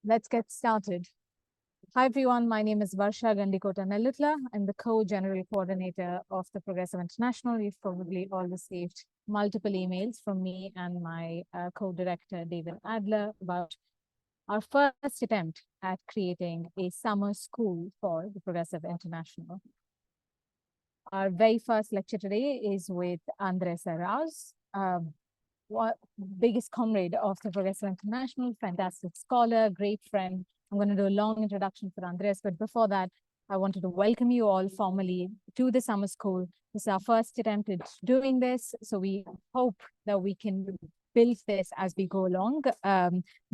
let's get started. Hi, everyone. My name is Varsha Gandikota Nellutla. I'm the co-general coordinator of the Progressive International. You've probably all received multiple emails from me and my co-director, David Adler, about our first attempt at creating a summer school for the Progressive International. Our very first lecture today is with Andrés Arauz, biggest comrade of the Progressive International, fantastic scholar, great friend. I'm going to do a long introduction for Andrés, but before that, I wanted to welcome you all formally to the summer school. This is our first attempt at doing this, so we hope that we can build this as we go along,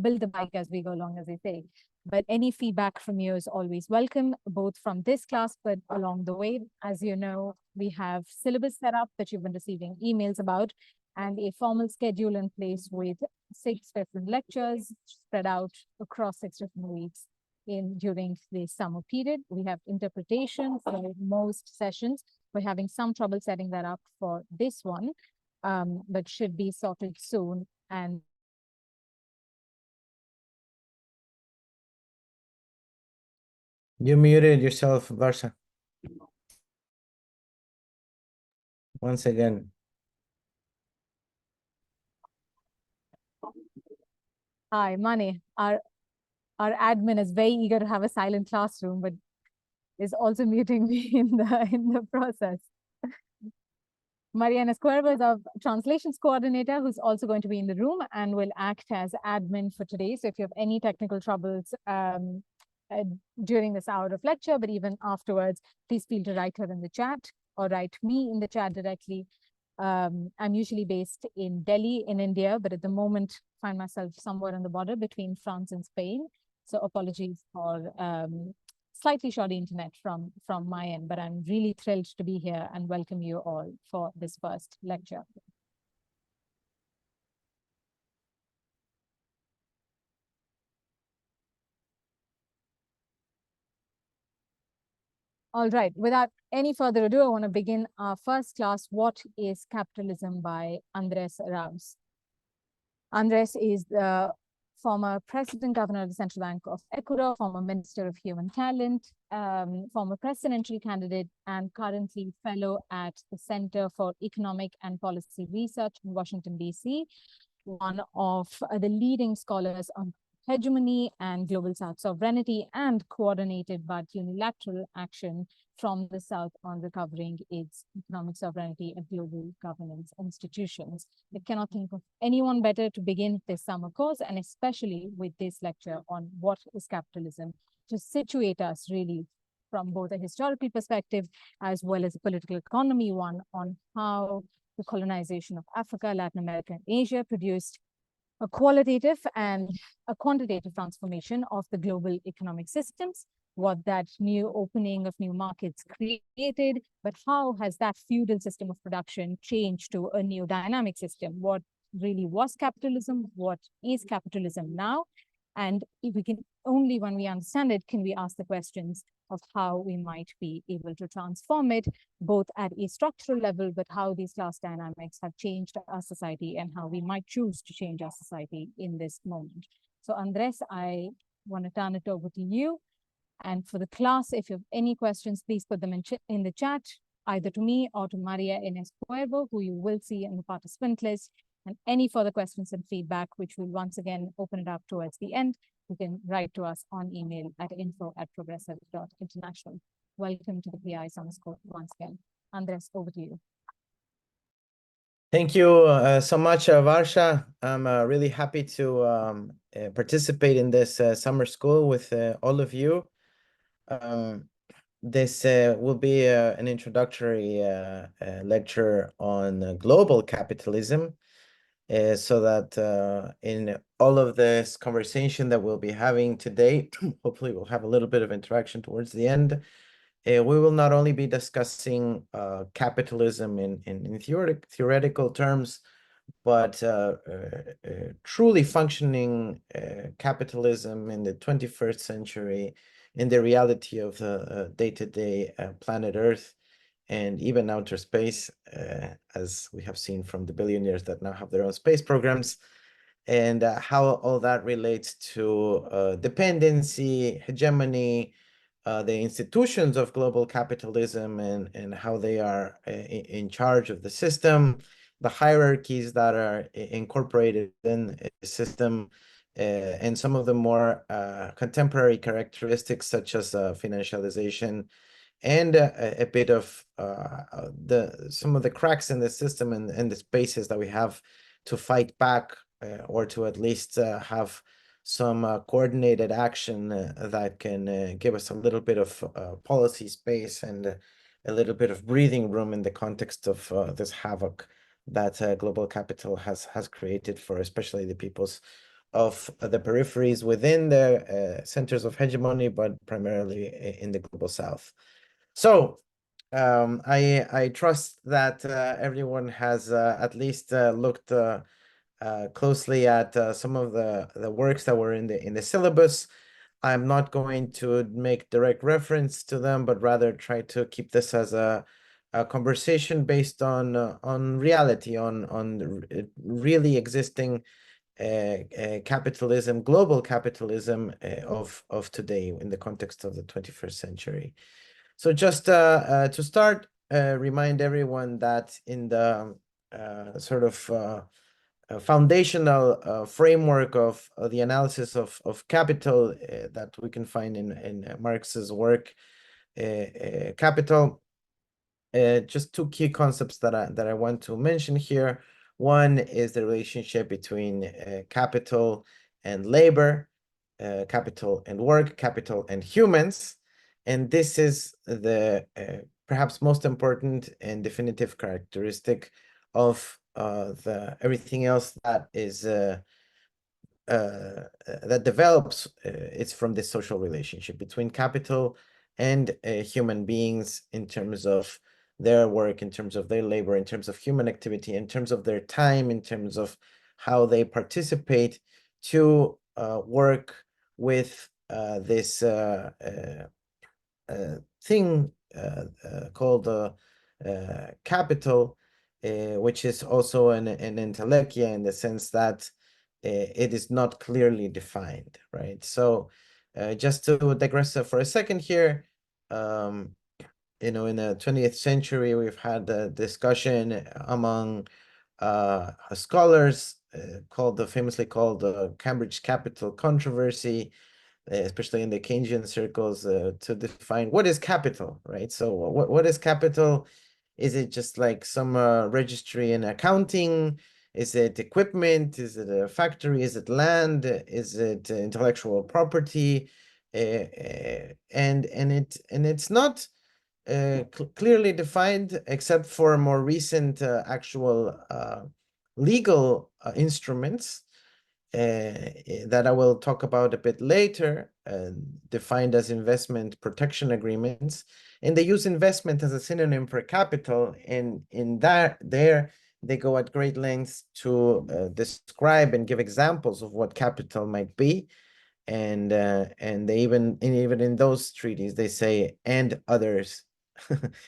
build the bike as we go along, as they say. But any feedback from you is always welcome, both from this class, but along the way. As you know, we have syllabus set up that you've been receiving emails about, and a formal schedule in place with 6 different lectures spread out across 6 different weeks during the summer period. We have interpretation for most sessions. We're having some trouble setting that up for this one, but should be sorted soon. And you muted yourself, Varsha. Once again. hi, Mani. Our admin is very eager to have a silent classroom, but is also muting me in the process. Mariana Cuervo is our translations coordinator, who's also going to be in the room and will act as admin for today. So if you have any technical troubles during this hour of lecture, but even afterwards, please feel to write her in the chat or write me in the chat directly. I'm usually based in Delhi in India, but at the moment find myself somewhere on the border between France and Spain. So apologies for slightly shoddy internet from my end, but I'm really thrilled to be here and welcome you all for this first lecture. All right, without any further ado, I want to begin our first class, What is Capitalism, by Andrés Arauz. Andrés is the former President Governor of the Central Bank of Ecuador, former Minister of Human Talent, former presidential candidate, and currently fellow at the Center for Economic and Policy Research in Washington, D.C., one of the leading scholars on hegemony and global South sovereignty, and coordinated but unilateral action from the South on recovering its economic sovereignty and global governance institutions. I cannot think of anyone better to begin this summer course, and especially with this lecture on what is capitalism, to situate us really from both a historical perspective as well as a political economy one, on how the colonization of Africa, Latin America, and Asia produced a qualitative and a quantitative transformation of the global economic systems, what that new opening of new markets created, but how has that feudal system of production changed to a new dynamic system? What really was capitalism? What is capitalism now? And if we can, only when we understand it, can we ask the questions of how we might be able to transform it, both at a structural level, but how these class dynamics have changed our society and how we might choose to change our society in this moment. So Andrés, I want to turn it over to you. And for the class, if you have any questions, please put them in the chat, either to me or to Maria Inés Cuervo, who you will see in the participant list. And any further questions and feedback, which we'll once again open it up towards the end, you can write to us on email at info@progressive.international. Welcome to the PI Summer School once again. Andrés, over to you. Thank you so much, Varsha. I'm really happy to participate in this summer school with all of you. This will be an introductory lecture on global capitalism, so that in all of this conversation that we'll be having today, hopefully we'll have a little bit of interaction towards the end. We will not only be discussing capitalism in theoretical terms, but truly functioning capitalism in the 21st century, in the reality of the day-to-day planet Earth, and even outer space, as we have seen from the billionaires that now have their own space programs. and how all that relates to dependency, hegemony, the institutions of global capitalism, and how they are in charge of the system, the hierarchies that are incorporated in the system, and some of the more contemporary characteristics such as financialization, and a bit of some of the cracks in the system and the spaces that we have to fight back, or to at least have some coordinated action that can give us a little bit of policy space and a little bit of breathing room in the context of this havoc that global capital has created for especially the peoples of the peripheries within the centers of hegemony, but primarily in the global south. So I trust that everyone has at least looked closely at some of the works that were in the syllabus. I'm not going to make direct reference to them, but rather try to keep this as a conversation based on reality, on really existing capitalism, global capitalism of today in the context of the 21st century. So just to start, remind everyone that in the sort of foundational framework of the analysis of capital that we can find in Marx's work, Capital, just two key concepts that I want to mention here. One is the relationship between capital and labor, capital and work, capital and humans. And this is the perhaps most important and definitive characteristic of everything else that is that develops. It's from this social relationship between capital and human beings in terms of their work, in terms of their labor, in terms of human activity, in terms of their time, in terms of how they participate to work with this thing called capital, which is also an entelequia in the sense that it is not clearly defined, right? So just to digress for a second here, in the 20th century, we've had a discussion among scholars famously called the Cambridge Capital controversy, especially in the Keynesian circles, to define what is capital, right? So what is capital? Is it just like some registry in accounting? Is it equipment? Is it a factory? Is it land? Is it intellectual property? And it's not clearly defined, except for more recent actual legal instruments that I will talk about a bit later, defined as investment protection agreements. And they use investment as a synonym for capital. And in that, they go at great lengths to describe and give examples of what capital might be. And they even in those treaties, they say, and others,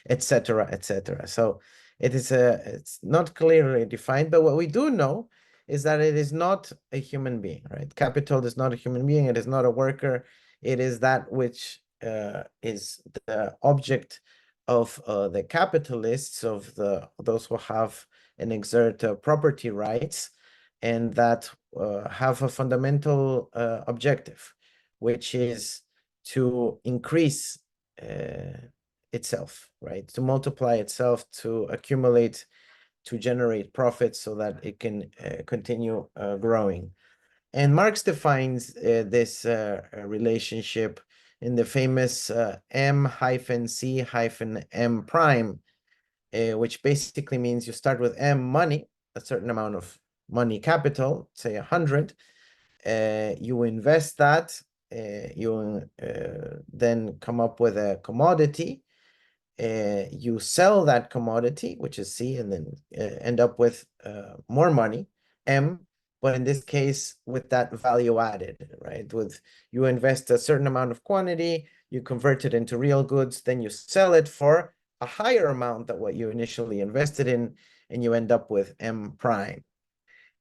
etc., etc. So it's not clearly defined, but what we do know is that it is not a human being, right? Capital is not a human being. It is not a worker. It is that which is the object of the capitalists, of those who have and exert property rights, and that have a fundamental objective, which is to increase itself, right? To multiply itself, to accumulate, to generate profits so that it can continue growing. And Marx defines this relationship in the famous M-C-M prime, which basically means you start with M, money, a certain amount of money capital, say 100, you invest that, you then come up with a commodity, you sell that commodity, which is C, and then end up with more money, M, but in this case, with that value added, right? You invest a certain amount of quantity, you convert it into real goods, then you sell it for a higher amount than what you initially invested in, and you end up with M prime.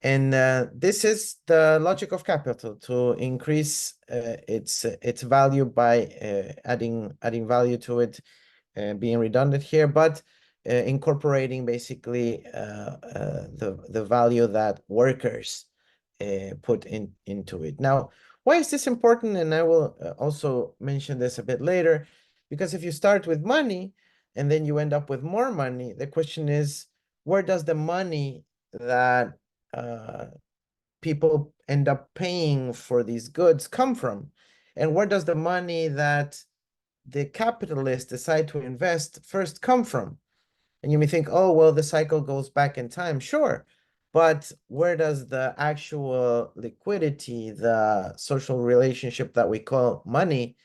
And this is the logic of capital, to increase its value by adding value to it, being redundant here, but incorporating basically the value that workers put into it. Now, why is this important? And I will also mention this a bit later, because if you start with money and then you end up with more money, the question is, where does the money that people end up paying for these goods come from? And where does the money that the capitalists decide to invest first come from? And you may think, oh, well, the cycle goes back in time. Sure. But where does the actual liquidity, the social relationship that we call money,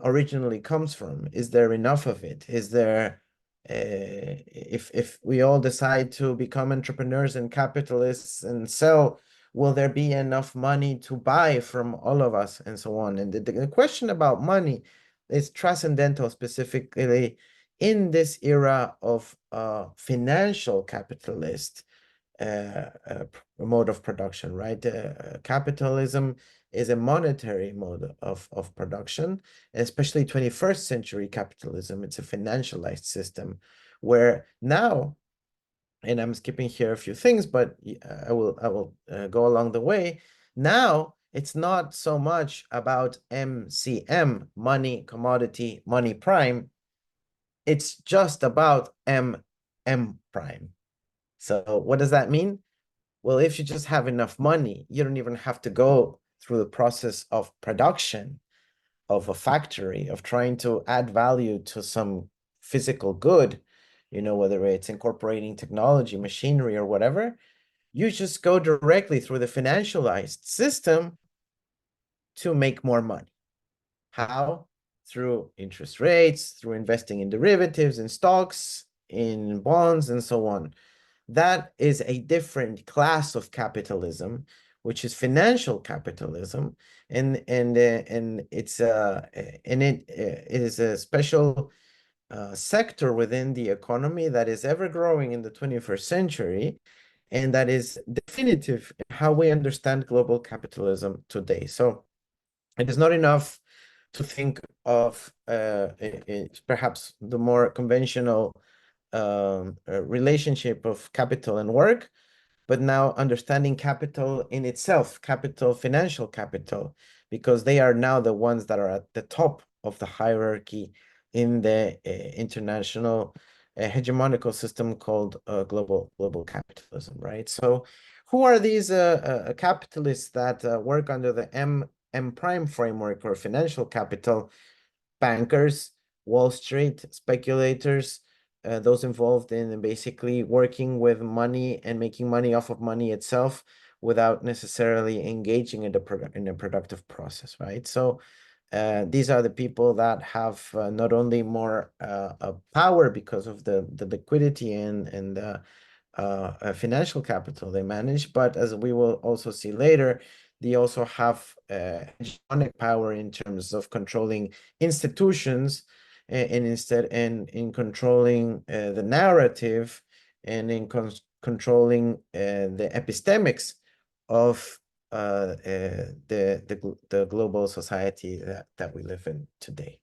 originally comes from? Is there enough of it? Is there, if we all decide to become entrepreneurs and capitalists and sell, will there be enough money to buy from all of us, and so on? And the question about money is transcendental, specifically in this era of financial capitalist mode of production, right? Capitalism is a monetary mode of production, especially 21st century capitalism. It's a financialized system where now, and I'm skipping here a few things, but I will go along the way. Now, it's not so much about MCM, money, commodity, money prime. It's just about MM prime. So what does that mean? Well, if you just have enough money, you don't even have to go through the process of production of a factory, of trying to add value to some physical good, whether it's incorporating technology, machinery, or whatever. You just go directly through the financialized system to make more money. How? Through interest rates, through investing in derivatives, in stocks, in bonds, and so on. That is a different class of capitalism, which is financial capitalism, and it is a special sector within the economy that is ever growing in the 21st century, and that is definitive in how we understand global capitalism today. So it is not enough to think of perhaps the more conventional relationship of capital and work, but now understanding capital in itself, capital, financial capital, because they are now the ones that are at the top of the hierarchy in the international hegemonical system called global capitalism, right? So who are these capitalists that work under the M prime framework or financial capital? Bankers, Wall Street, speculators, those involved in basically working with money and making money off of money itself without necessarily engaging in a productive process, right? So these are the people that have not only more power because of the liquidity and financial capital they manage, but as we will also see later, they also have hegemonic power in terms of controlling institutions and in controlling the narrative and in controlling the epistemics of the global society that we live in today.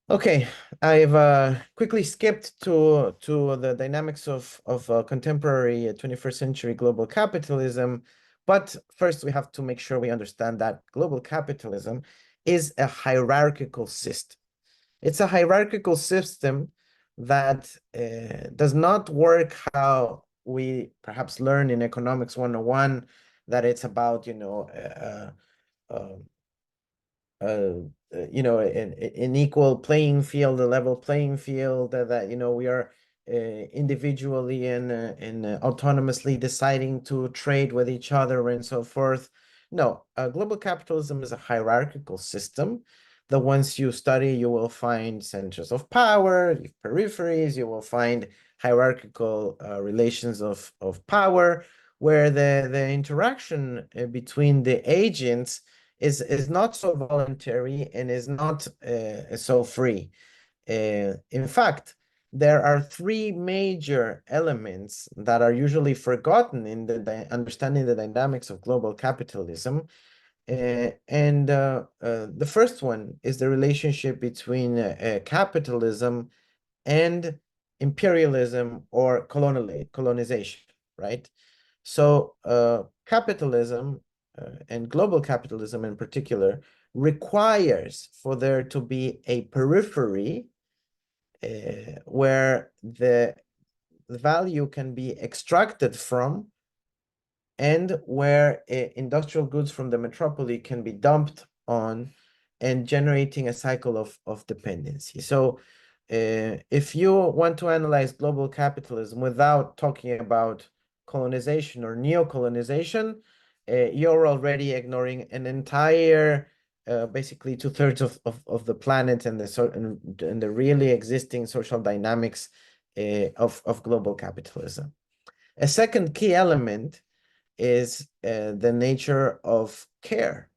Okay, I've quickly skipped to the dynamics of contemporary 21st century global capitalism, but first we have to make sure we understand that global capitalism is a hierarchical system. It's a hierarchical system that does not work how we perhaps learn in Economics 101, that it's about, an equal playing field, a level playing field, that we are individually and autonomously deciding to trade with each other and so forth. No, global capitalism is a hierarchical system that once you study, you will find centers of power, peripheries, you will find hierarchical relations of power, where the interaction between the agents is not so voluntary and is not so free. In fact, there are three major elements that are usually forgotten in the understanding the dynamics of global capitalism. The first one is the relationship between capitalism and imperialism or colonization, right? So capitalism and global capitalism in particular requires for there to be a periphery where the value can be extracted from and where industrial goods from the metropolis can be dumped on and generating a cycle of dependency. So if you want to analyze global capitalism without talking about colonization or neo-colonization, you're already ignoring an entire basically 2/3 of the planet and the really existing social dynamics of global capitalism. A second key element is the nature of care,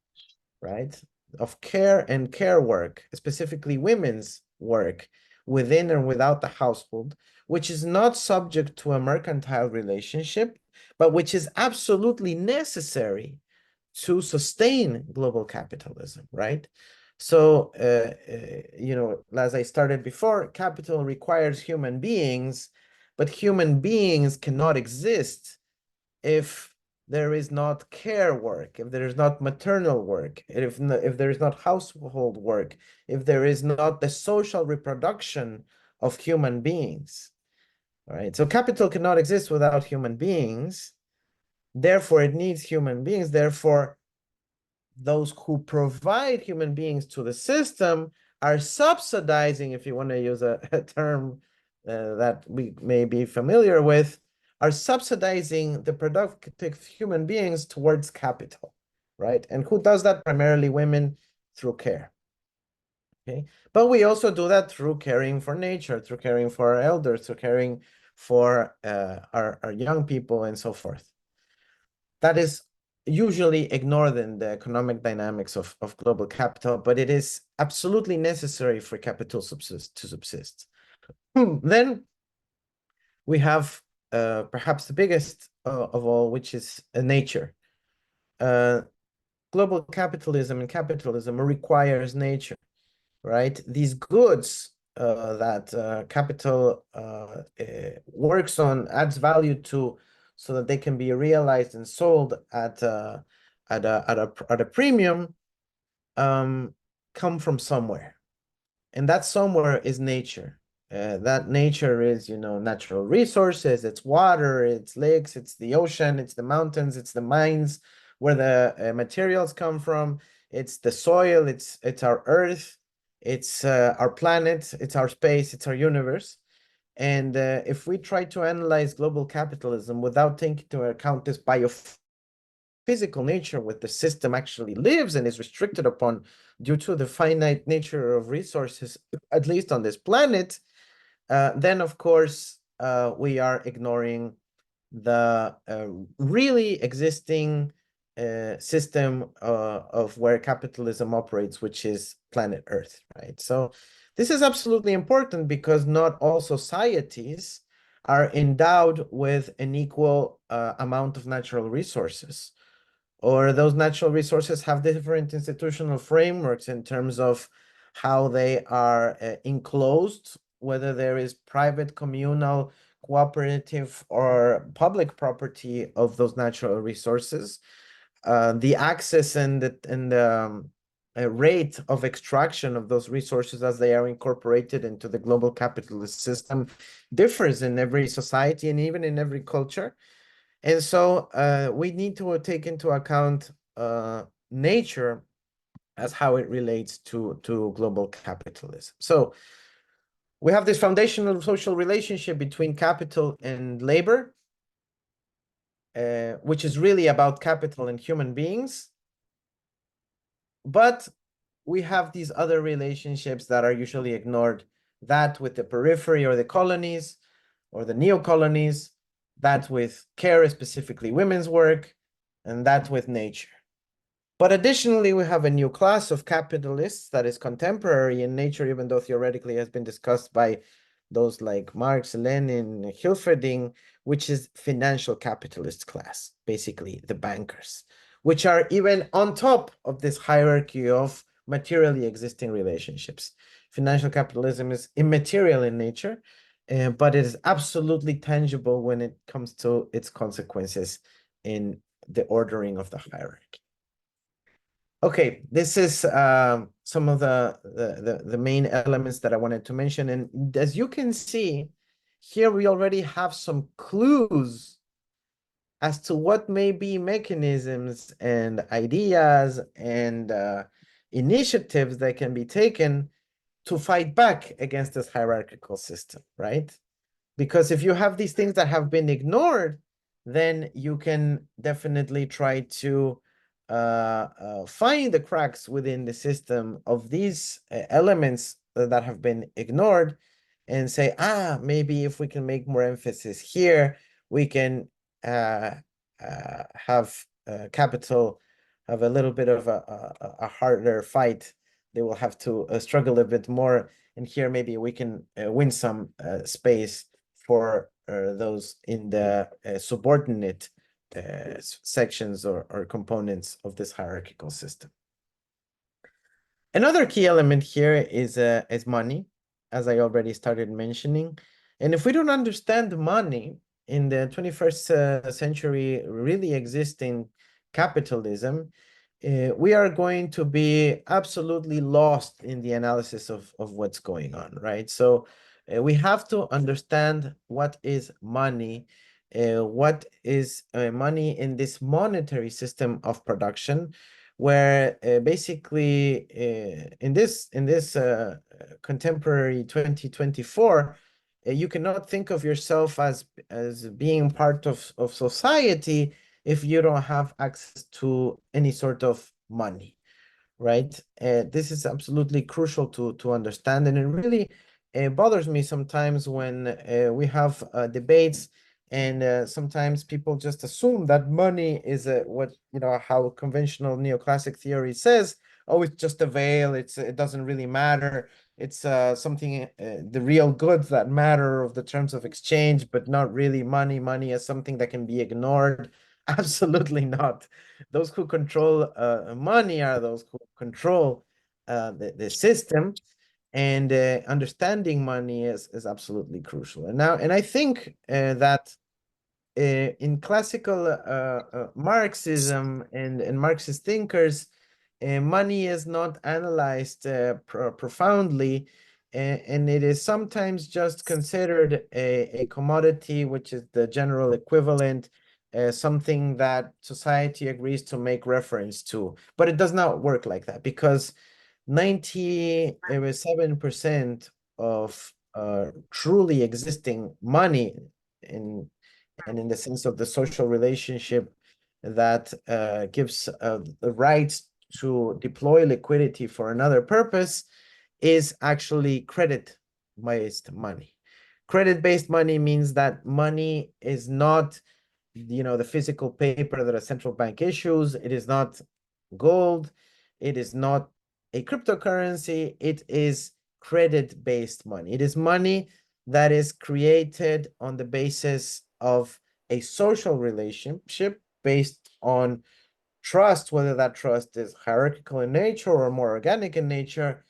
right? Of care and care work, specifically women's work within and without the household, which is not subject to a mercantile relationship, but which is absolutely necessary to sustain global capitalism, right? So, as I started before, capital requires human beings, but human beings cannot exist if there is not care work, if there is not maternal work, if there is not household work, if there is not the social reproduction of human beings, right? So capital cannot exist without human beings. Therefore, it needs human beings. Therefore, those who provide human beings to the system are subsidizing, if you want to use a term that we may be familiar with, are subsidizing the productive human beings towards capital, right? And who does that? Primarily women through care. Okay, but we also do that through caring for nature, through caring for our elders, through caring for our young people and so forth. That is usually ignored in the economic dynamics of global capital, but it is absolutely necessary for capital to subsist. Then we have perhaps the biggest of all, which is nature. Global capitalism and capitalism requires nature, right? These goods that capital works on, adds value to, so that they can be realized and sold at a premium, come from somewhere, and that somewhere is nature. That nature is, natural resources. It's water, it's lakes, it's the ocean, it's the mountains, it's the mines where the materials come from. It's the soil, it's our earth, it's our planet, it's our space, it's our universe. And if we try to analyze global capitalism without taking into account this biophysical nature where the system actually lives and is restricted upon due to the finite nature of resources, at least on this planet, then of course we are ignoring the really existing system of where capitalism operates, which is planet Earth, right? So this is absolutely important because not all societies are endowed with an equal amount of natural resources, or those natural resources have different institutional frameworks in terms of how they are enclosed, whether there is private, communal, cooperative, or public property of those natural resources. The access and the rate of extraction of those resources as they are incorporated into the global capitalist system differs in every society and even in every culture. And so we need to take into account nature as how it relates to global capitalism. So we have this foundational social relationship between capital and labor, which is really about capital and human beings. But we have these other relationships that are usually ignored, that with the periphery or the colonies or the neo-colonies, that with care, specifically women's work, and that with nature. But additionally, we have a new class of capitalists that is contemporary in nature, even though theoretically has been discussed by those like Marx, Lenin, Hilferding, which is financial capitalist class, basically the bankers, which are even on top of this hierarchy of materially existing relationships. Financial capitalism is immaterial in nature, but it is absolutely tangible when it comes to its consequences in the ordering of the hierarchy. Okay, this is some of the main elements that I wanted to mention. And as you can see, here we already have some clues as to what may be mechanisms and ideas and initiatives that can be taken to fight back against this hierarchical system, right? Because if you have these things that have been ignored, then you can definitely try to find the cracks within the system of these elements that have been ignored and say, maybe if we can make more emphasis here, we can have capital have a little bit of a harder fight. They will have to struggle a bit more. And here maybe we can win some space for those in the subordinate sections or components of this hierarchical system. Another key element here is money, as I already started mentioning. And if we don't understand money in the 21st century really existing capitalism, we are going to be absolutely lost in the analysis of what's going on, right? So we have to understand what is money, what is money in this monetary system of production, where basically in this contemporary 2024, you cannot think of yourself as being part of society if you don't have access to any sort of money, right? This is absolutely crucial to understand, and it really bothers me sometimes when we have debates and sometimes people just assume that money is what, how conventional neoclassic theory says, oh, it's just a veil, it doesn't really matter, it's something, the real goods that matter of the terms of exchange, but not really money. Money is something that can be ignored. Absolutely not. Those who control money are those who control the system, and understanding money is absolutely crucial. And I think that in classical Marxism and Marxist thinkers, money is not analyzed profoundly, and it is sometimes just considered a commodity, which is the general equivalent, something that society agrees to make reference to. But it does not work like that, because 97% of truly existing money in the sense of the social relationship that gives the right to deploy liquidity for another purpose is actually credit-based money. Credit-based money means that money is not, the physical paper that a central bank issues. It is not gold. It is not a cryptocurrency. It is credit-based money. It is money that is created on the basis of a social relationship based on trust, whether that trust is hierarchical in nature or more organic in nature,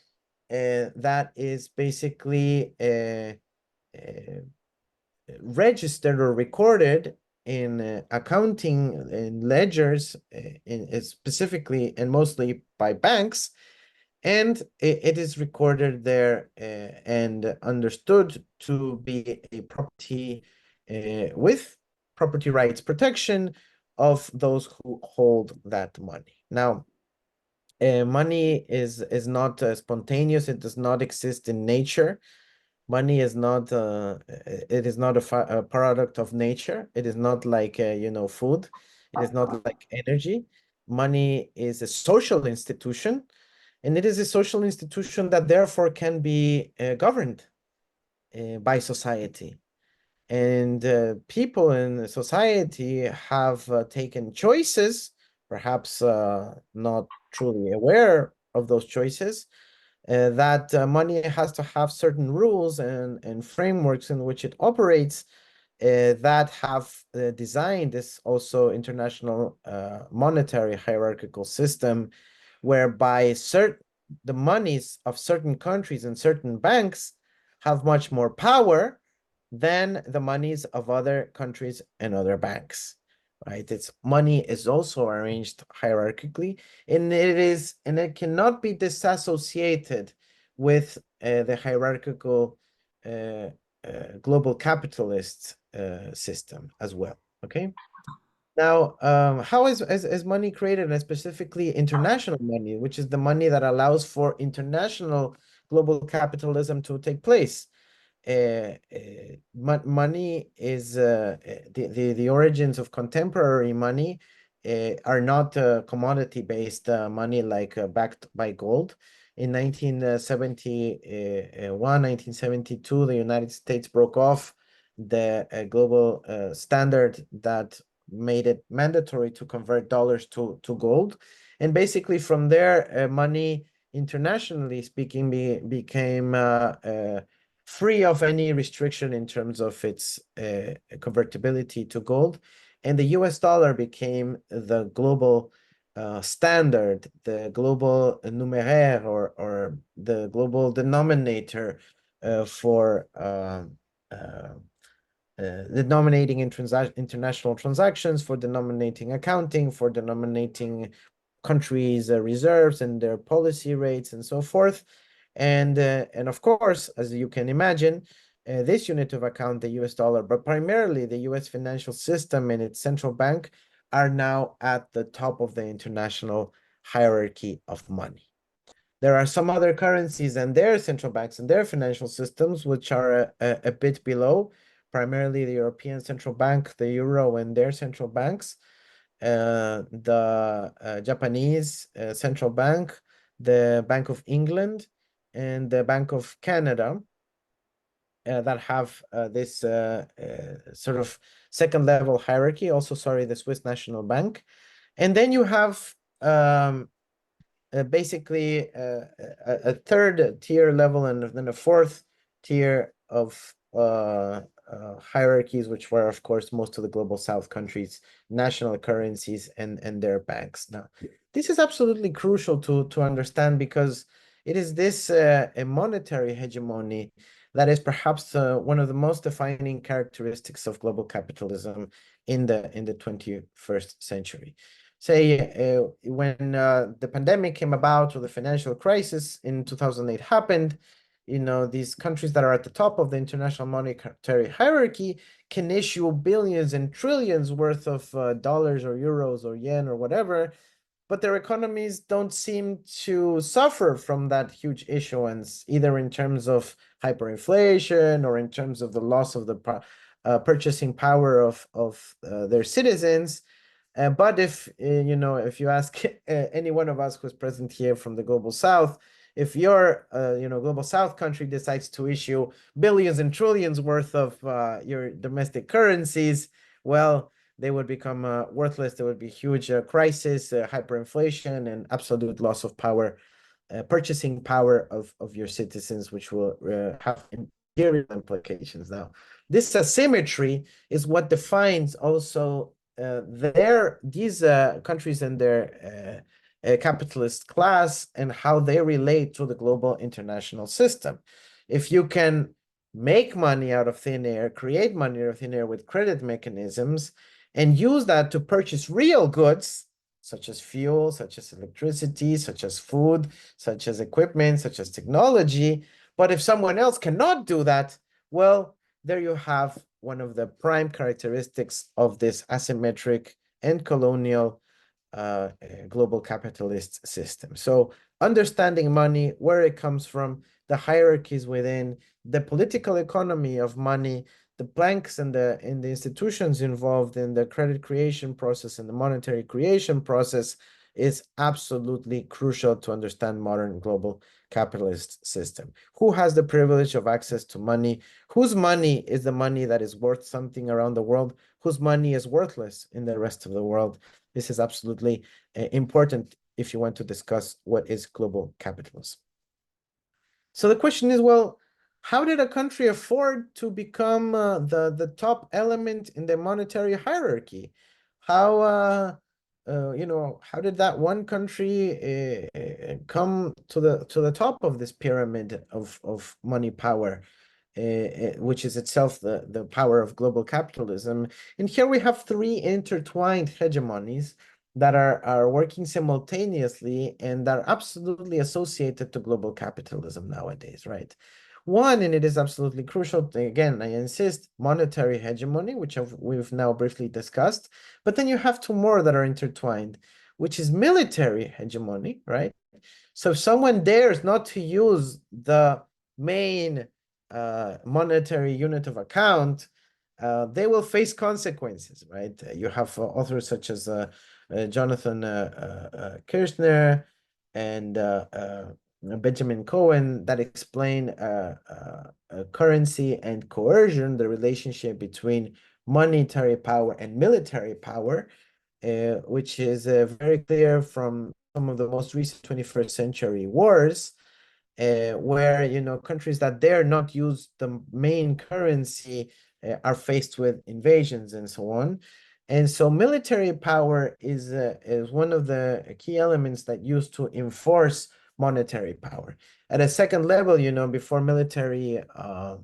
that is basically registered or recorded in accounting in ledgers, specifically and mostly by banks, and it is recorded there and understood to be a property with property rights protection of those who hold that money. Now, money is not spontaneous. It does not exist in nature. Money is not it is not a product of nature. It is not like food. It is not like energy. Money is a social institution, and it is a social institution that therefore can be governed by society. And people in society have taken choices, perhaps not truly aware of those choices, that money has to have certain rules and frameworks in which it operates that have designed this also international monetary hierarchical system, whereby the monies of certain countries and certain banks have much more power than the monies of other countries and other banks, right? Its money is also arranged hierarchically, and it cannot be disassociated with the hierarchical global capitalist system as well. Okay. Now, how is money created, and specifically international money, which is the money that allows for international global capitalism to take place? Money is the origins of contemporary money are not commodity-based money like backed by gold. In 1971, 1972, the United States broke off the global standard that made it mandatory to convert dollars to gold. And basically from there, money, internationally speaking, became free of any restriction in terms of its convertibility to gold. And the US dollar became the global standard, the global numéraire, or the global denominator for denominating international transactions, for denominating accounting, for denominating countries' reserves and their policy rates and so forth. And of course, as you can imagine, this unit of account, the US dollar, but primarily the US financial system and its central bank, are now at the top of the international hierarchy of money. There are some other currencies and their central banks and their financial systems which are a bit below, primarily the European Central Bank, the Euro, and their central banks, the Japanese Central Bank, the Bank of England, and the Bank of Canada, that have this sort of second level hierarchy. Also, sorry, the Swiss National Bank. And then you have basically a third tier level and then a fourth tier of hierarchies, which were, of course, most of the global South countries, national currencies and their banks. Now, this is absolutely crucial to understand, because it is this a monetary hegemony that is perhaps one of the most defining characteristics of global capitalism in the 21st century. Say when the pandemic came about, or the financial crisis in 2008 happened, these countries that are at the top of the international monetary hierarchy can issue billions and trillions worth of dollars or euros or yen or whatever, but their economies don't seem to suffer from that huge issuance, either in terms of hyperinflation or in terms of the loss of the purchasing power of their citizens. But if you ask any one of us who's present here from the global South, if your global South country decides to issue billions and trillions worth of your domestic currencies, well, they would become worthless. There would be huge crisis, hyperinflation, and absolute loss of power, purchasing power of your citizens, which will have imperial implications. Now, this asymmetry is what defines also these countries and their capitalist class, and how they relate to the global international system. If you can make money out of thin air, create money out of thin air with credit mechanisms, and use that to purchase real goods, such as fuel, such as electricity, such as food, such as equipment, such as technology. But if someone else cannot do that, well, there you have one of the prime characteristics of this asymmetric and colonial global capitalist system. So understanding money, where it comes from, the hierarchies within, the political economy of money, the banks and the institutions involved in the credit creation process and the monetary creation process is absolutely crucial to understand modern global capitalist system. Who has the privilege of access to money? Whose money is the money that is worth something around the world? Whose money is worthless in the rest of the world? This is absolutely important if you want to discuss what is global capitalism. So the question is, well, how did a country afford to become the top element in the monetary hierarchy? How how did that one country come to the top of this pyramid of money power, which is itself the power of global capitalism? And here we have three intertwined hegemonies that are working simultaneously and are absolutely associated to global capitalism nowadays, right? One, and it is absolutely crucial, again, I insist, monetary hegemony, which we've now briefly discussed, but then you have two more that are intertwined, which is military hegemony, right? So if someone dares not to use the main monetary unit of account, they will face consequences, right? You have authors such as Jonathan Kirshner and Benjamin Cohen that explain currency and coercion, the relationship between monetary power and military power, which is very clear from some of the most recent 21st century wars, where countries that dare not use the main currency are faced with invasions and so on. And so military power is one of the key elements that used to enforce monetary power. At a second level, before military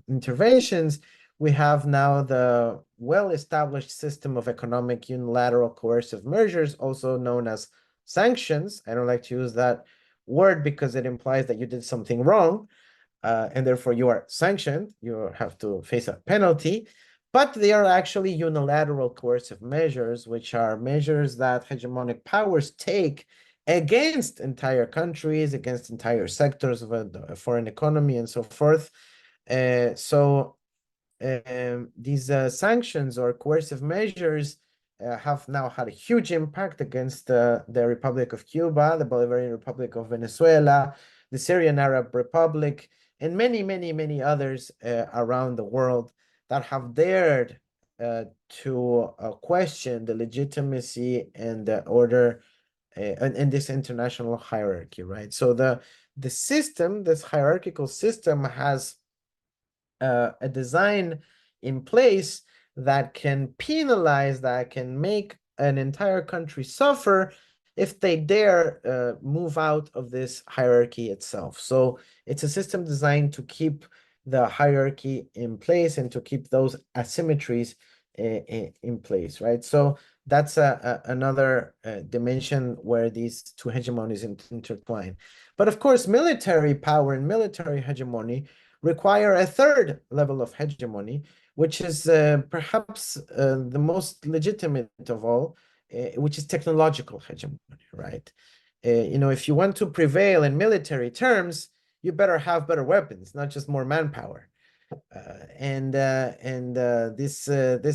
interventions, we have now the well-established system of economic unilateral coercive measures, also known as sanctions. I don't like to use that word because it implies that you did something wrong, and therefore you are sanctioned. You have to face a penalty. But they are actually unilateral coercive measures, which are measures that hegemonic powers take against entire countries, against entire sectors of a foreign economy, and so forth. So these sanctions or coercive measures have now had a huge impact against the Republic of Cuba, the Bolivarian Republic of Venezuela, the Syrian Arab Republic, and many, many, many others around the world that have dared to question the legitimacy and the order in this international hierarchy, right? So the system, this hierarchical system, has a design in place that can penalize, that can make an entire country suffer if they dare move out of this hierarchy itself. So it's a system designed to keep the hierarchy in place and to keep those asymmetries in place, right? So that's another dimension where these two hegemonies intertwine. But of course, military power and military hegemony require a third level of hegemony, which is perhaps the most legitimate of all, which is technological hegemony, right? If you want to prevail in military terms, you better have better weapons, not just more manpower. This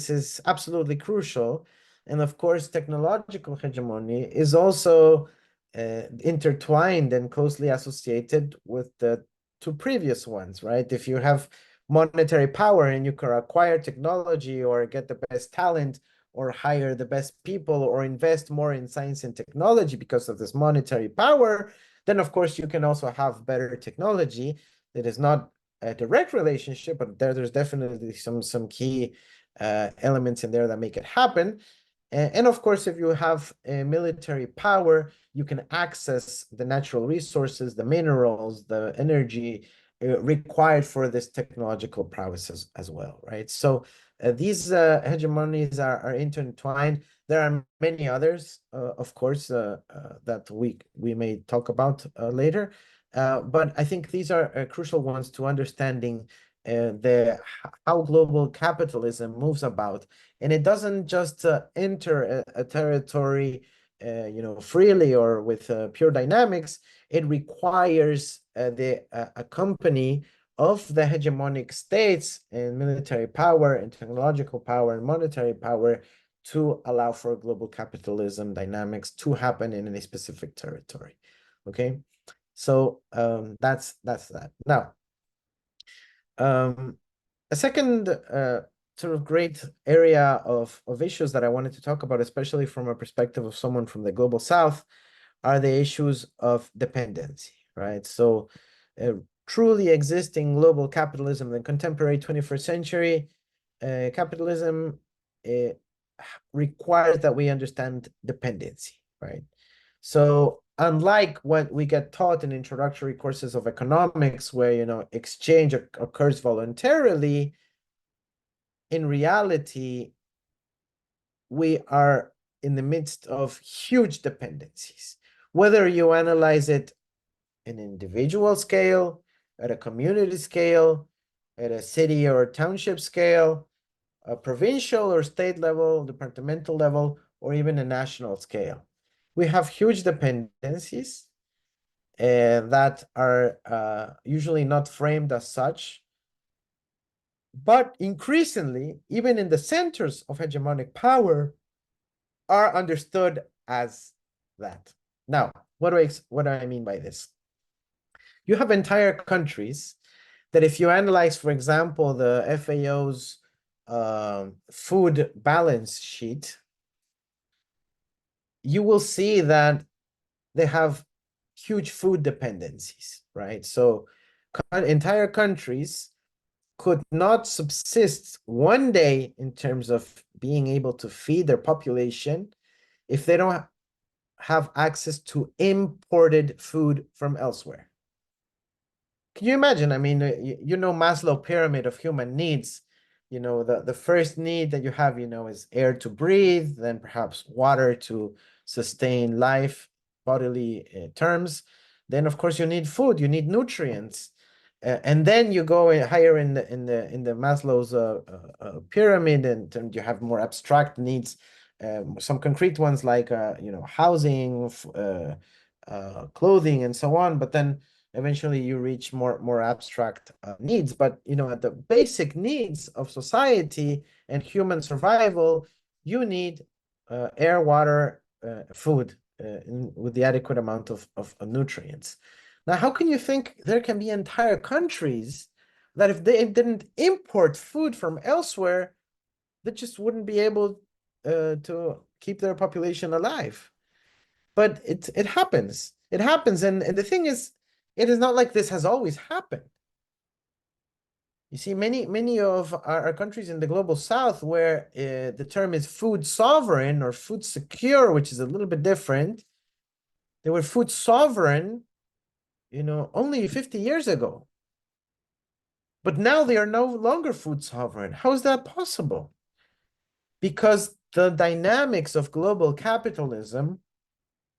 is absolutely crucial. And of course, technological hegemony is also intertwined and closely associated with the two previous ones, right? If you have monetary power and you can acquire technology or get the best talent or hire the best people or invest more in science and technology because of this monetary power, then of course you can also have better technology. That is not a direct relationship, but there's definitely some key elements in there that make it happen. And of course, if you have a military power, you can access the natural resources, the minerals, the energy required for this technological prowess as well, right? So these hegemonies are intertwined. There are many others, of course, that we may talk about later. But I think these are crucial ones to understanding how global capitalism moves about. And it doesn't just enter a territory freely or with pure dynamics. It requires a company of the hegemonic states and military power and technological power and monetary power to allow for global capitalism dynamics to happen in any specific territory. Okay, so that's that. Now, a second sort of great area of issues that I wanted to talk about, especially from a perspective of someone from the global south, are the issues of dependency, right? So truly existing global capitalism, the contemporary 21st century capitalism requires that we understand dependency, right? So unlike what we get taught in introductory courses of economics, where, you know, exchange occurs voluntarily, in reality, we are in the midst of huge dependencies. Whether you analyze it in individual scale, at a community scale, at a city or township scale, a provincial or state level, departmental level, or even a national scale. We have huge dependencies that are usually not framed as such, but increasingly, even in the centers of hegemonic power, are understood as that. Now, what do I mean by this? You have entire countries that, if you analyze, for example, the FAO's food balance sheet, you will see that they have huge food dependencies, right? So entire countries could not subsist one day in terms of being able to feed their population if they don't have access to imported food from elsewhere. Can you imagine? I mean, you know, Maslow pyramid of human needs. You know, the first need that you have, you know, is air to breathe, then perhaps water to sustain life, bodily terms. Then, of course, you need food, you need nutrients. And then you go higher in the Maslow's pyramid, and you have more abstract needs, some concrete ones like you know, housing, clothing, and so on. But then eventually you reach more abstract needs. But, you know, at the basic needs of society and human survival, you need air, water, food with the adequate amount of nutrients. Now, how can you think there can be entire countries that, if they didn't import food from elsewhere, that just wouldn't be able to keep their population alive? But it happens. It happens. And the thing is, it is not like this has always happened. You see, many of our countries in the global south, where the term is food sovereign or food secure, which is a little bit different, they were food sovereign, you know, only 50 years ago. But now they are no longer food sovereign. How is that possible? Because the dynamics of global capitalism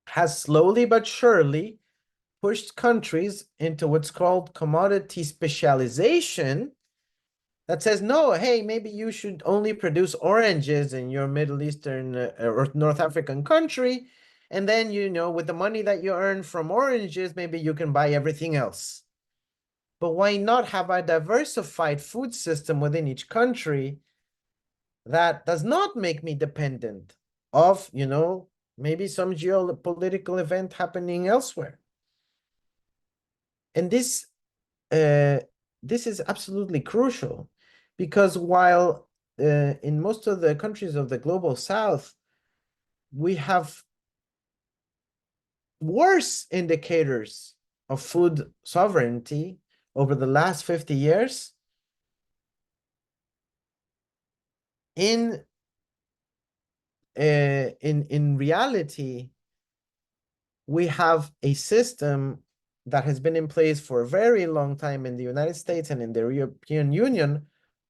has slowly but surely pushed countries into what's called commodity specialization, that says, no, hey, maybe you should only produce oranges in your Middle Eastern or North African country. And then, you know, with the money that you earn from oranges, maybe you can buy everything else. But why not have a diversified food system within each country that does not make me dependent of, you know, maybe some geopolitical event happening elsewhere? And this is absolutely crucial, because while in most of the countries of the global south, we have worse indicators of food sovereignty over the last 50 years, in reality, we have a system that has been in place for a very long time in the United States and in the European Union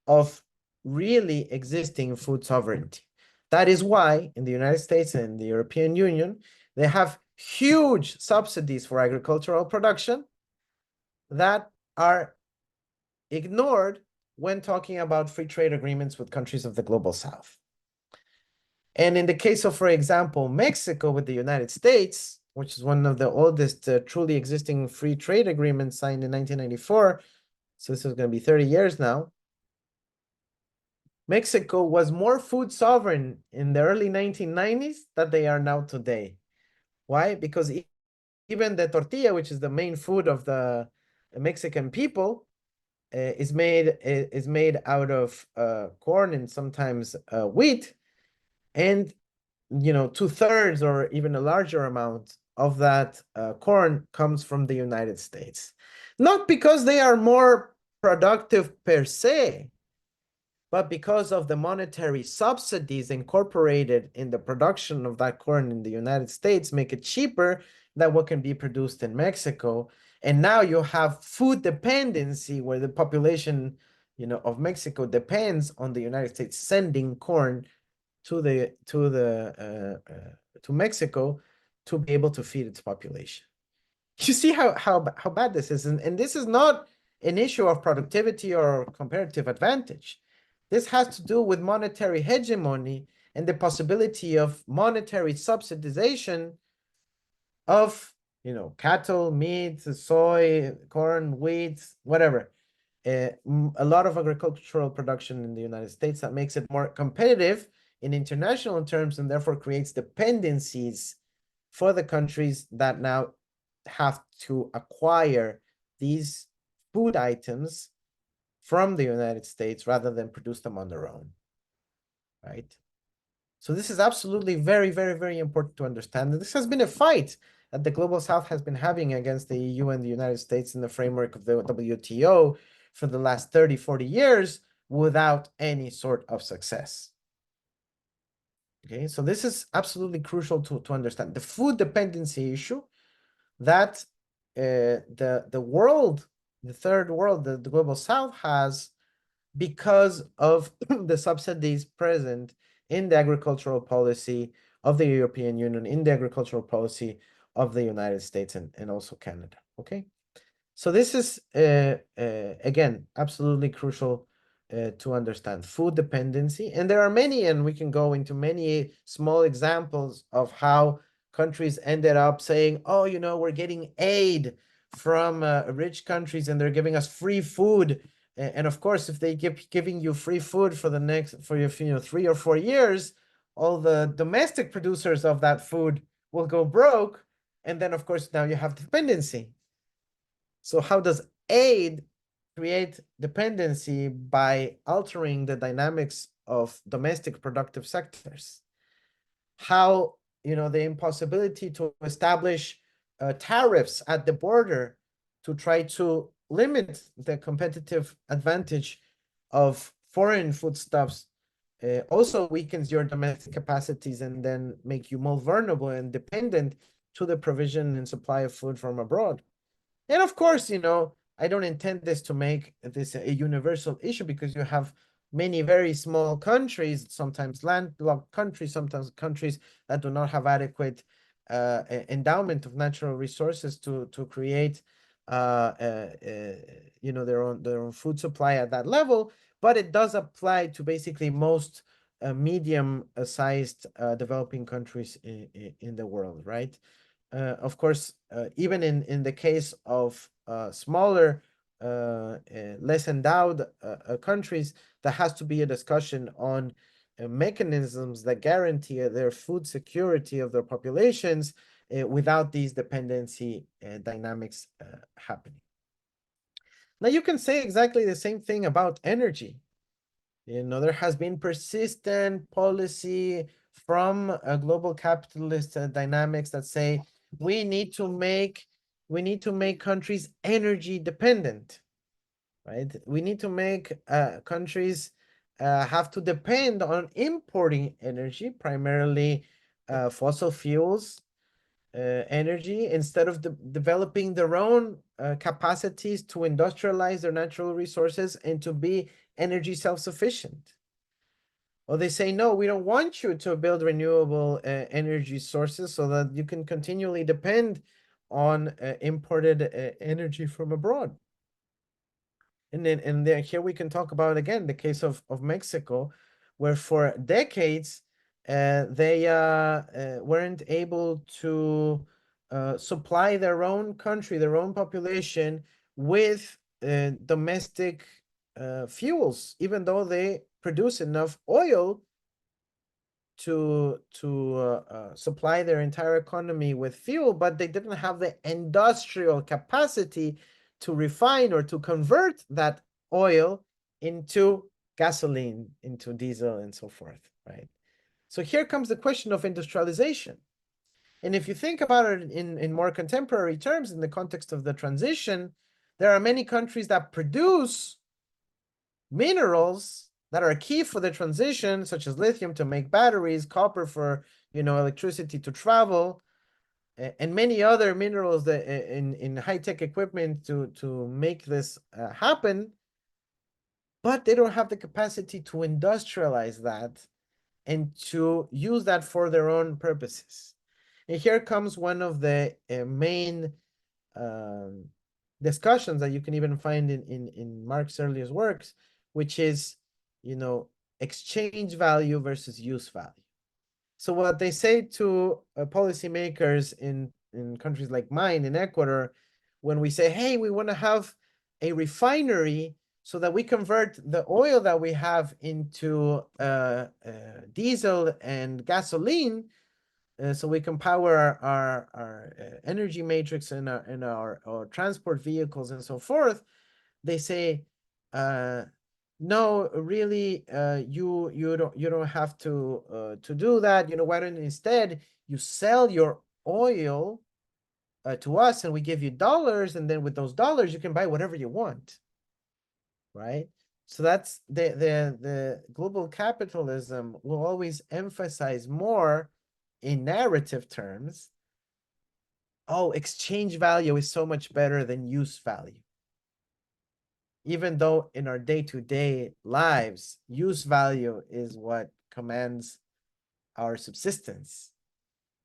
of really existing food sovereignty. That is why in the United States and the European Union, they have huge subsidies for agricultural production that are ignored when talking about free trade agreements with countries of the global south. And in the case of, for example, Mexico with the United States, which is one of the oldest truly existing free trade agreements signed in 1994, so this is going to be 30 years now, Mexico was more food sovereign in the early 1990s than they are now today. Why? Because even the tortilla, which is the main food of the Mexican people, is made out of corn and sometimes wheat, and, you know, 2/3 or even a larger amount of that corn comes from the United States. Not because they are more productive per se, but because of the monetary subsidies incorporated in the production of that corn in the United States make it cheaper than what can be produced in Mexico. And now you have food dependency where the population, of Mexico depends on the United States sending corn to Mexico to be able to feed its population. You see how bad this is, and this is not an issue of productivity or comparative advantage. This has to do with monetary hegemony and the possibility of monetary subsidization of, cattle, meat, soy, corn, wheat, whatever. A lot of agricultural production in the United States that makes it more competitive in international terms and therefore creates dependencies for the countries that now have to acquire these food items from the United States rather than produce them on their own, right? So this is absolutely very, very, very important to understand. This has been a fight that the Global South has been having against the EU and the United States in the framework of the WTO for the last 30, 40 years without any sort of success. Okay, so this is absolutely crucial to understand. The food dependency issue that the world, the third world, the Global South has because of the subsidies present in the agricultural policy of the European Union, in the agricultural policy of the United States and also Canada, okay? So this is, again, absolutely crucial to understand food dependency. And there are many, and we can go into many small examples of how countries ended up saying, oh, we're getting aid from rich countries and they're giving us free food. And of course, if they keep giving you free food for your 3 or 4 years, all the domestic producers of that food will go broke. And then, of course, now you have dependency. So how does aid create dependency by altering the dynamics of domestic productive sectors? How, the impossibility to establish tariffs at the border to try to limit the competitive advantage of foreign foodstuffs also weakens your domestic capacities and then make you more vulnerable and dependent to the provision and supply of food from abroad. And of course, I don't intend this to make this a universal issue because you have many very small countries, sometimes landlocked countries, sometimes countries that do not have adequate endowment of natural resources to create their own food supply at that level. But it does apply to basically most medium-sized developing countries in the world, right? Of course, even in the case of smaller, less endowed countries, there has to be a discussion on mechanisms that guarantee their food security of their populations without these dependency dynamics happening. Now, you can say exactly the same thing about energy. There has been persistent policy from global capitalist dynamics that say we need to make countries energy dependent, right? We need to make countries have to depend on importing energy, primarily fossil fuels energy, instead of developing their own capacities to industrialize their natural resources and to be energy self-sufficient. Or they say, no, we don't want you to build renewable energy sources so that you can continually depend on imported energy from abroad. And then here we can talk about, again, the case of Mexico, where for decades, they weren't able to supply their own country, their own population with domestic fuels, even though they produce enough oil to supply their entire economy with fuel, but they didn't have the industrial capacity to refine or to convert that oil into gasoline, into diesel, and so forth, right? So here comes the question of industrialization. And if you think about it in more contemporary terms, in the context of the transition, there are many countries that produce minerals that are key for the transition, such as lithium to make batteries, copper for electricity to travel, and many other minerals that in high-tech equipment to make this happen, but they don't have the capacity to industrialize that and to use that for their own purposes. And here comes one of the main discussions that you can even find in Marx's earliest works, which is, exchange value versus use value. So what they say to policymakers in countries like mine, in Ecuador, when we say, hey, we want to have a refinery so that we convert the oil that we have into diesel and gasoline, so we can power our energy matrix and our transport vehicles and so forth. They say, no, really, you don't have to do that. Why don't instead you sell your oil to us, and we give you dollars, and then with those dollars you can buy whatever you want, right? So that's the global capitalism will always emphasize more in narrative terms. Oh, exchange value is so much better than use value. Even though in our day-to-day lives, use value is what commands our subsistence.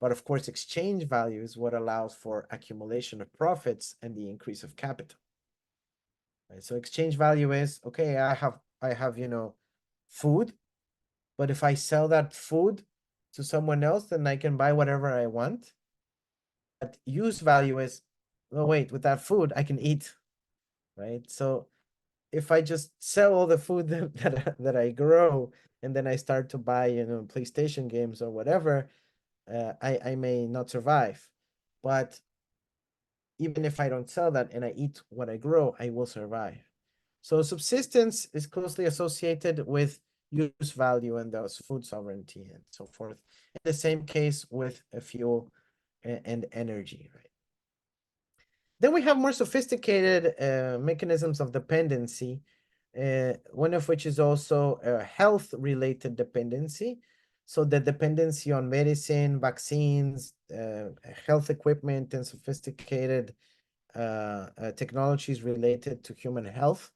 But of course, exchange value is what allows for accumulation of profits and the increase of capital. Right? So exchange value is, okay, I have food, but if I sell that food to someone else, then I can buy whatever I want. But use value is, oh wait, with that food I can eat, right? So if I just sell all the food that I grow, and then I start to buy PlayStation games or whatever, I may not survive. But even if I don't sell that and I eat what I grow, I will survive. So subsistence is closely associated with use value and thus food sovereignty and so forth. In the same case with fuel and energy, right? Then we have more sophisticated mechanisms of dependency, one of which is also a health-related dependency. So the dependency on medicine, vaccines, health equipment, and sophisticated technologies related to human health.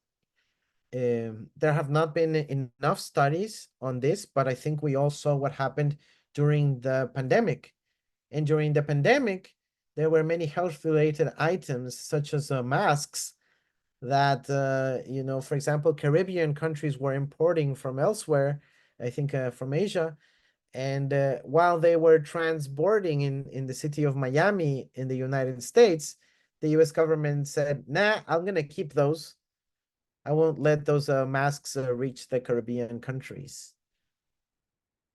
There have not been enough studies on this, but I think we all saw what happened during the pandemic. And during the pandemic, there were many health-related items, such as masks, that, for example, Caribbean countries were importing from elsewhere, I think from Asia. And while they were transbording in the city of Miami in the United States, the US government said, nah, I'm going to keep those. I won't let those masks reach the Caribbean countries.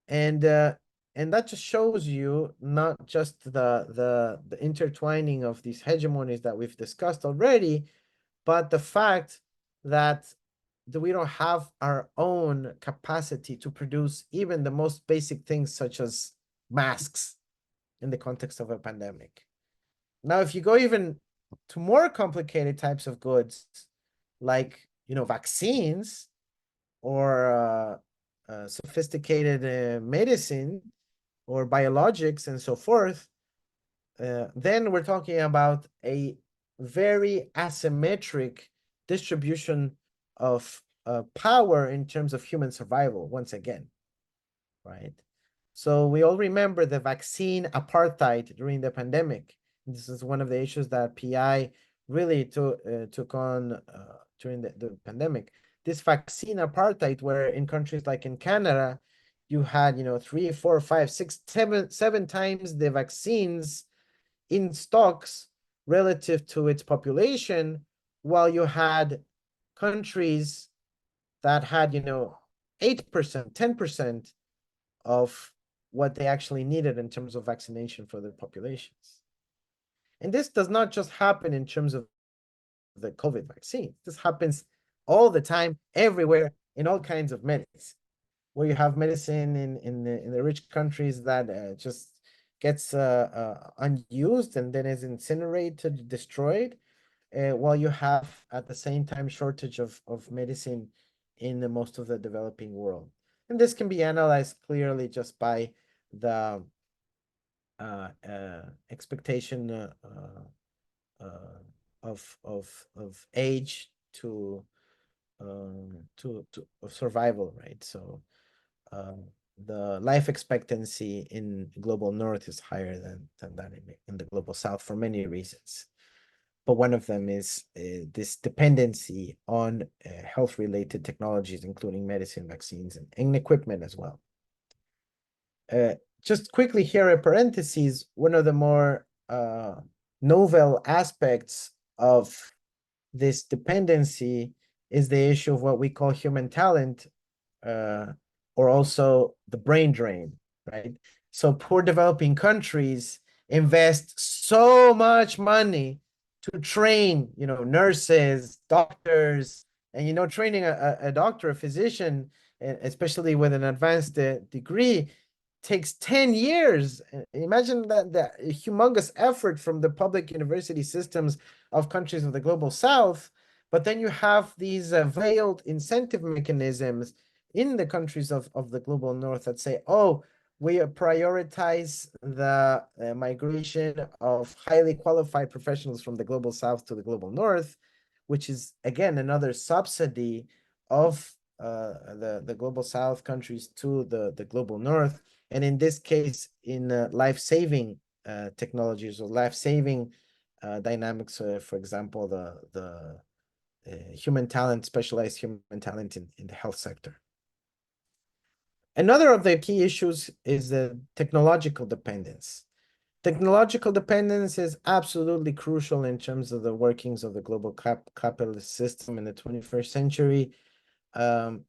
And that just shows you not just the intertwining of these hegemonies that we've discussed already, but the fact that we don't have our own capacity to produce even the most basic things, such as masks, in the context of a pandemic. Now, if you go even to more complicated types of goods, like vaccines or sophisticated medicine or biologics and so forth, then we're talking about a very asymmetric distribution of power in terms of human survival, once again, right? So we all remember the vaccine apartheid during the pandemic. This is one of the issues that PI really took on during the pandemic. This vaccine apartheid, where in countries like in Canada, you had 3, 4, 5, 6, 7 times the vaccines in stocks relative to its population, while you had countries that had 8%, 10% of what they actually needed in terms of vaccination for their populations. And this does not just happen in terms of the COVID vaccine. This happens all the time, everywhere, in all kinds of medicine, where you have medicine in the rich countries that just gets unused and then is incinerated, destroyed, while you have at the same time shortage of medicine in most of the developing world. And this can be analyzed clearly just by the expectation of age to of survival, right? So the life expectancy in global north is higher than that in the global south for many reasons. But one of them is this dependency on health-related technologies, including medicine, vaccines, and equipment as well. Just quickly here in parentheses, one of the more novel aspects of this dependency is the issue of what we call human talent, or also the brain drain, right? So poor developing countries invest so much money to train, nurses, doctors, and training a doctor, a physician, especially with an advanced degree, takes 10 years. Imagine that humongous effort from the public university systems of countries of the global south. But then you have these veiled incentive mechanisms in the countries of the global north that say, oh, we prioritize the migration of highly qualified professionals from the global south to the global north, which is, again, another subsidy of the global south countries to the global north. And in this case, in life-saving technologies or life-saving dynamics, for example, the human talent, specialized human talent in the health sector. Another of the key issues is the technological dependence. Technological dependence is absolutely crucial in terms of the workings of the global capitalist system in the 21st century. The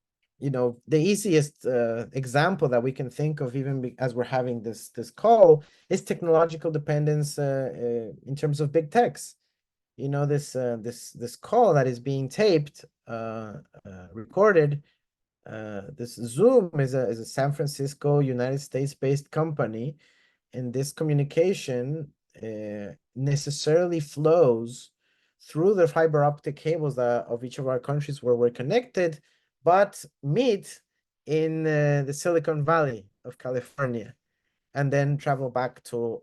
easiest example that we can think of, even as we're having this call, is technological dependence in terms of big techs. This call that is being taped, recorded. This Zoom is a San Francisco, United States-based company, and this communication necessarily flows through the fiber optic cables of each of our countries where we're connected, but meet in the Silicon Valley of California, and then travel back to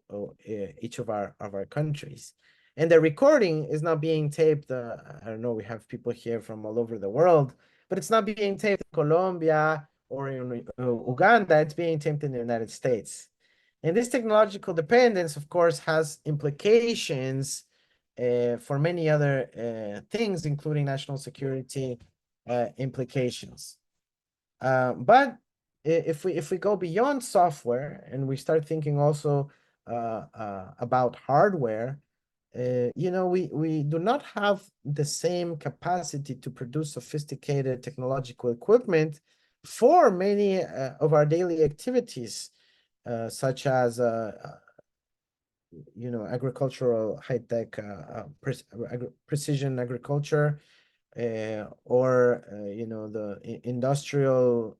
each of our countries. And the recording is not being taped. I don't know, we have people here from all over the world, but it's not being taped in Colombia or in Uganda. It's being taped in the United States. And this technological dependence, of course, has implications for many other things, including national security implications. But if we go beyond software and we start thinking also about hardware, we do not have the same capacity to produce sophisticated technological equipment for many of our daily activities, such as agricultural high-tech precision agriculture, or the industrial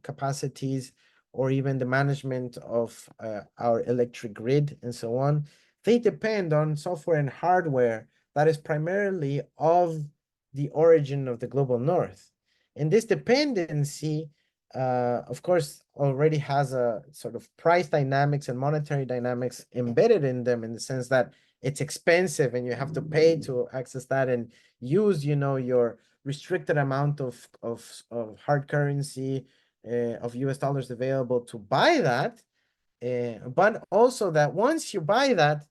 capacities, or even the management of our electric grid and so on. They depend on software and hardware that is primarily of the origin of the global north. And this dependency, of course, already has a sort of price dynamics and monetary dynamics embedded in them, in the sense that it's expensive and you have to pay to access that and use, your restricted amount of hard currency of US dollars available to buy that. But also that once you buy that,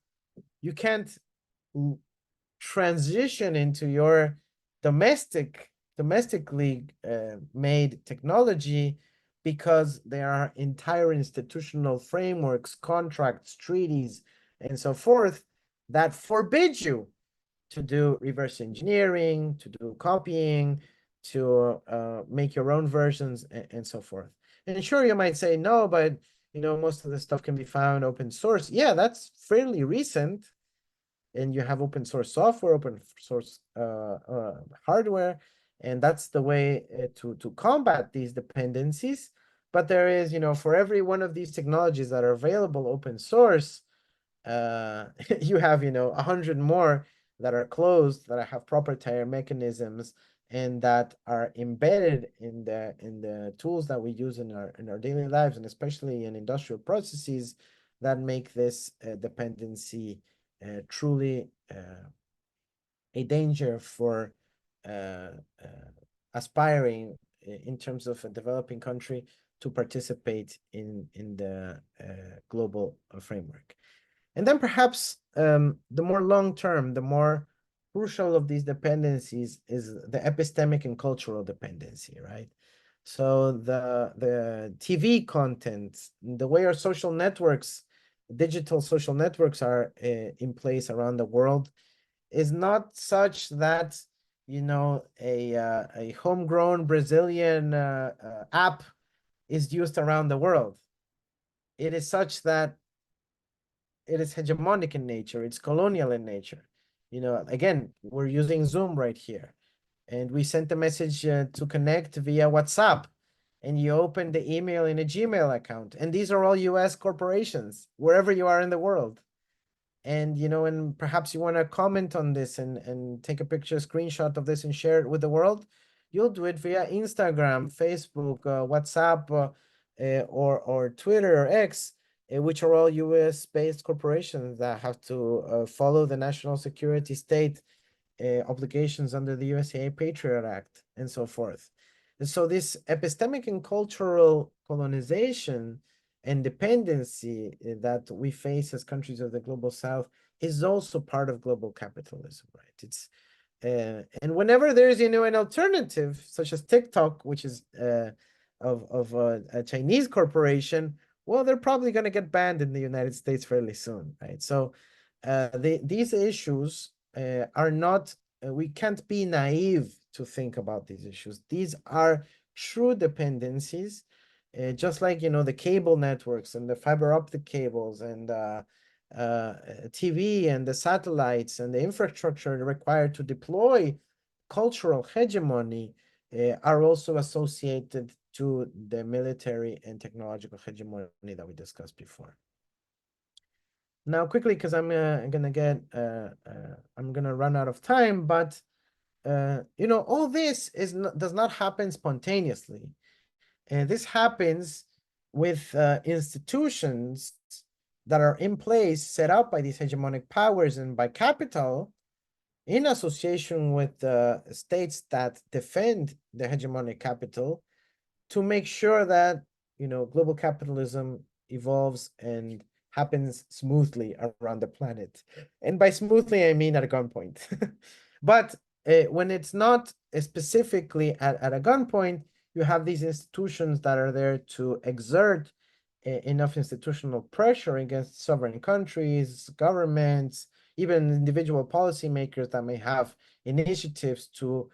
you can't transition into your domestically made technology, because there are entire institutional frameworks, contracts, treaties, and so forth that forbid you to do reverse engineering, to do copying, to make your own versions, and so forth. And sure, you might say, no, but most of the stuff can be found open source. Yeah, that's fairly recent. And you have open source software, open source hardware, and that's the way to combat these dependencies. but there is, for every one of these technologies that are available open source, you have, 100 more that are closed, that have proprietary mechanisms, and that are embedded in the tools that we use in our daily lives, and especially in industrial processes that make this dependency truly a danger for aspiring in terms of a developing country to participate in the global framework. And then perhaps the more long-term, the more crucial of these dependencies is the epistemic and cultural dependency, right? So the TV content, the way our social networks, digital social networks are in place around the world is not such that, a homegrown Brazilian app is used around the world. It is such that it is hegemonic in nature, it's colonial in nature. Again, we're using Zoom right here, and we sent a message to connect via WhatsApp, and you open the email in a Gmail account, and these are all US corporations, wherever you are in the world. And and perhaps you want to comment on this and take a picture, screenshot of this and share it with the world. You'll do it via Instagram, Facebook, WhatsApp, or Twitter or X, which are all US-based corporations that have to follow the national security state obligations under the USA Patriot Act and so forth. And so this epistemic and cultural colonization and dependency that we face as countries of the global South is also part of global capitalism, right? It's and whenever there's an alternative such as TikTok, which is of a Chinese corporation, well, they're probably going to get banned in the United States fairly soon, right? So these issues are not, we can't be naive to think about these issues. These are true dependencies, just like, the cable networks and the fiber optic cables and TV and the satellites and the infrastructure required to deploy cultural hegemony are also associated to the military and technological hegemony that we discussed before. Now, quickly, because I'm gonna run out of time, but all this does not happen spontaneously. This happens with institutions that are in place, set up by these hegemonic powers and by capital, in association with the states that defend the hegemonic capital, to make sure that global capitalism evolves and happens smoothly around the planet. And by smoothly, I mean at a gunpoint. But when it's not specifically at a gunpoint, you have these institutions that are there to exert enough institutional pressure against sovereign countries, governments, even individual policymakers that may have initiatives to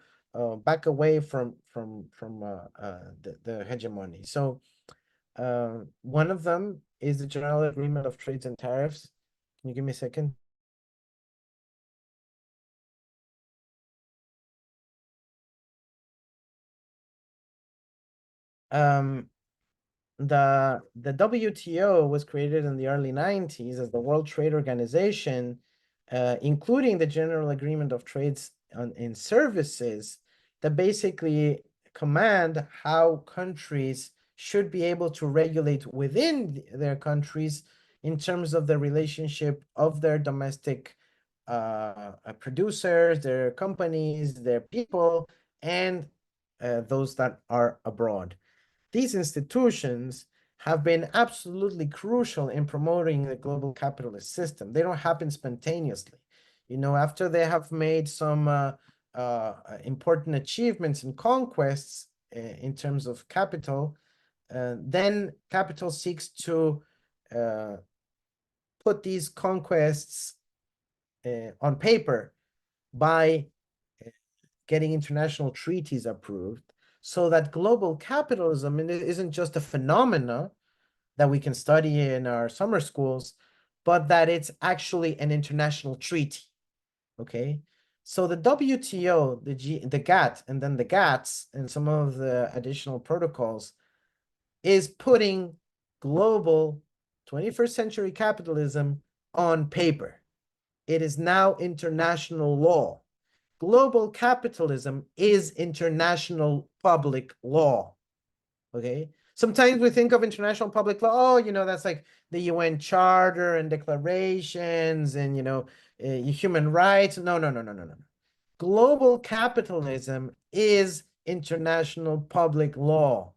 back away from the hegemony. So one of them is the General Agreement of Trades and Tariffs. Can you give me a second? The WTO was created in the early 90s as the World Trade Organization, including the General Agreement of Trades in Services, that basically command how countries should be able to regulate within their countries in terms of the relationship of their domestic producers, their companies, their people, and those that are abroad. These institutions have been absolutely crucial in promoting the global capitalist system. They don't happen spontaneously. After they have made some important achievements and conquests in terms of capital, then capital seeks to put these conquests on paper by getting international treaties approved, so that global capitalism isn't just a phenomena that we can study in our summer schools, but that it's actually an international treaty, okay? So the WTO, the GATT, and then the GATS, and some of the additional protocols is putting global 21st century capitalism on paper. It is now international law. Global capitalism is international public law. Okay. Sometimes we think of international public law, oh, you know, that's like the UN Charter and declarations and, you know, human rights. No, no, no, no, no, no. Global capitalism is international public law.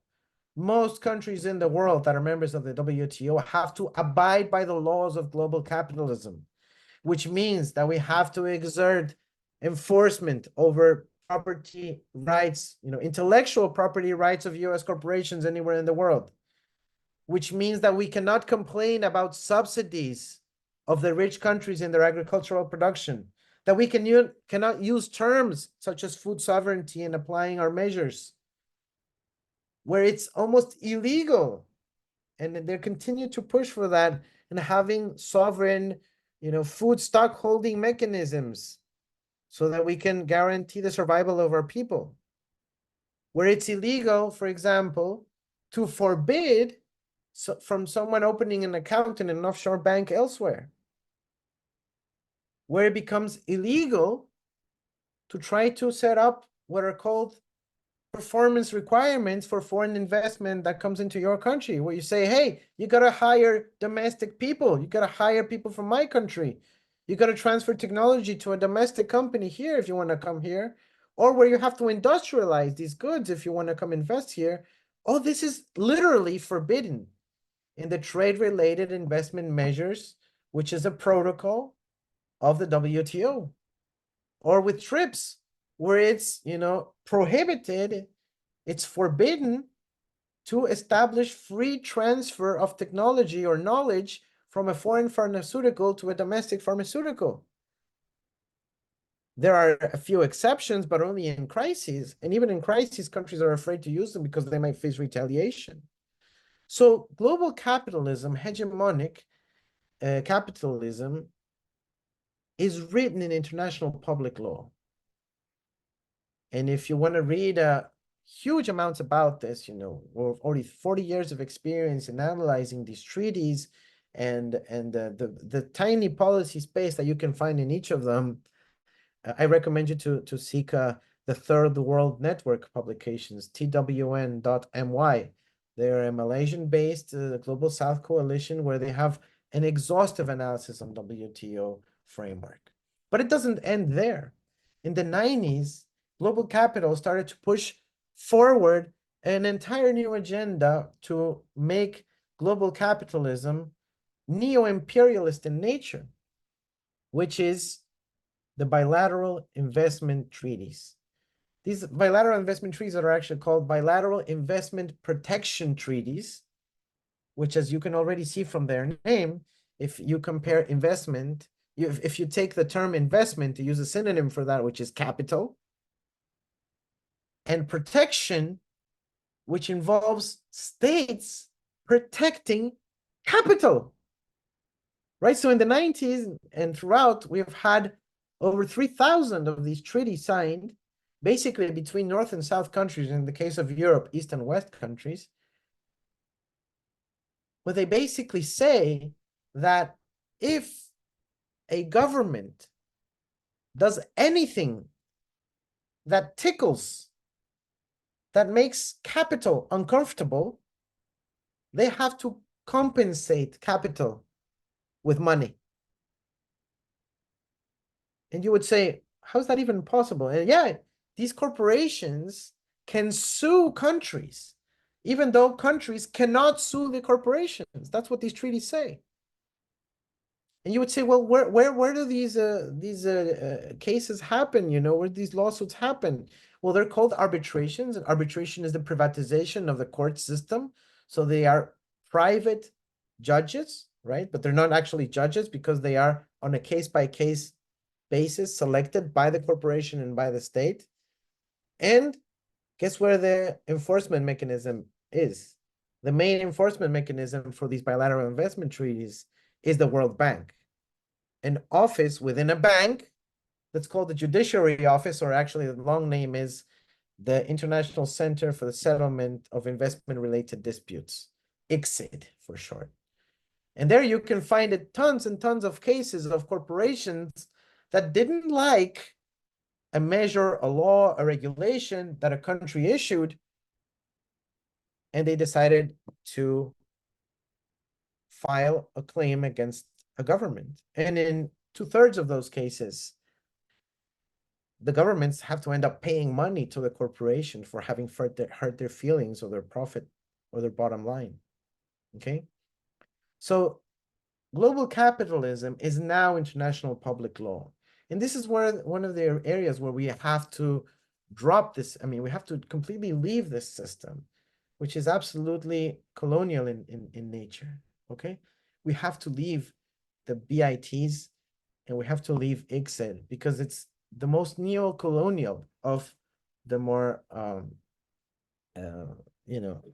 Most countries in the world that are members of the WTO have to abide by the laws of global capitalism, which means that we have to exert enforcement over property rights, you know, intellectual property rights of US corporations anywhere in the world, which means that we cannot complain about subsidies of the rich countries in their agricultural production, that we cannot use terms such as food sovereignty in applying our measures, where it's almost illegal. And they continue to push for that and having sovereign, you know, food stock holding mechanisms so that we can guarantee the survival of our people. Where it's illegal, for example, to forbid from someone opening an account in an offshore bank elsewhere. Where it becomes illegal to try to set up what are called performance requirements for foreign investment that comes into your country, where you say, hey, you got to hire domestic people. You got to hire people from my country. You got to transfer technology to a domestic company here if you want to come here, or where you have to industrialize these goods if you want to come invest here. All this is literally forbidden in the trade-related investment measures, which is a protocol of the WTO, or with TRIPS, where it's, you know, prohibited, it's forbidden to establish free transfer of technology or knowledge from a foreign pharmaceutical to a domestic pharmaceutical. There are a few exceptions, but only in crises. And even in crises, countries are afraid to use them because they might face retaliation. So global capitalism, hegemonic capitalism, is written in international public law. And if you want to read huge amounts about this, you know, we're already 40 years of experience in analyzing these treaties and the tiny policy space that you can find in each of them, I recommend you to seek the Third World Network publications, TWN.my. They're a Malaysian-based Global South Coalition where they have an exhaustive analysis on WTO framework. But it doesn't end there. In the 90s, global capital started to push forward an entire new agenda to make global capitalism neo-imperialist in nature, which is the bilateral investment treaties. These bilateral investment treaties are actually called bilateral investment protection treaties, which, as you can already see from their name, if you compare investment, if you take the term investment to use a synonym for that, which is capital, and protection, which involves states protecting capital, right? So in the 90s and throughout, we've had over 3,000 of these treaties signed, basically between North and South countries, in the case of Europe, East and West countries, where they basically say that if a government does anything that tickles, that makes capital uncomfortable, they have to compensate capital with money. And you would say, how is that even possible? And yeah, these corporations can sue countries, even though countries cannot sue the corporations. That's what these treaties say. And you would say, well, where do these cases happen? You know, where these lawsuits happen? Well, they're called arbitrations, and arbitration is the privatization of the court system. So they are private judges, right? But they're not actually judges because they are on a case-by-case basis selected by the corporation and by the state. And guess where the enforcement mechanism is? The main enforcement mechanism for these bilateral investment treaties is the World Bank, an office within a bank that's called the Judiciary Office, or actually the long name is the International Center for the Settlement of Investment-Related Disputes, ICSID for short. And there you can find tons and tons of cases of corporations that didn't like a measure, a law, a regulation that a country issued, and they decided to file a claim against a government. And in 2/3 of those cases, the governments have to end up paying money to the corporation for having hurt their feelings or their profit or their bottom line. Okay? So global capitalism is now international public law. And this is where one of the areas where we have to drop this. I mean, we have to completely leave this system, which is absolutely colonial in nature. Okay? We have to leave the BITs and we have to leave ICSID because it's the most neo-colonial of the more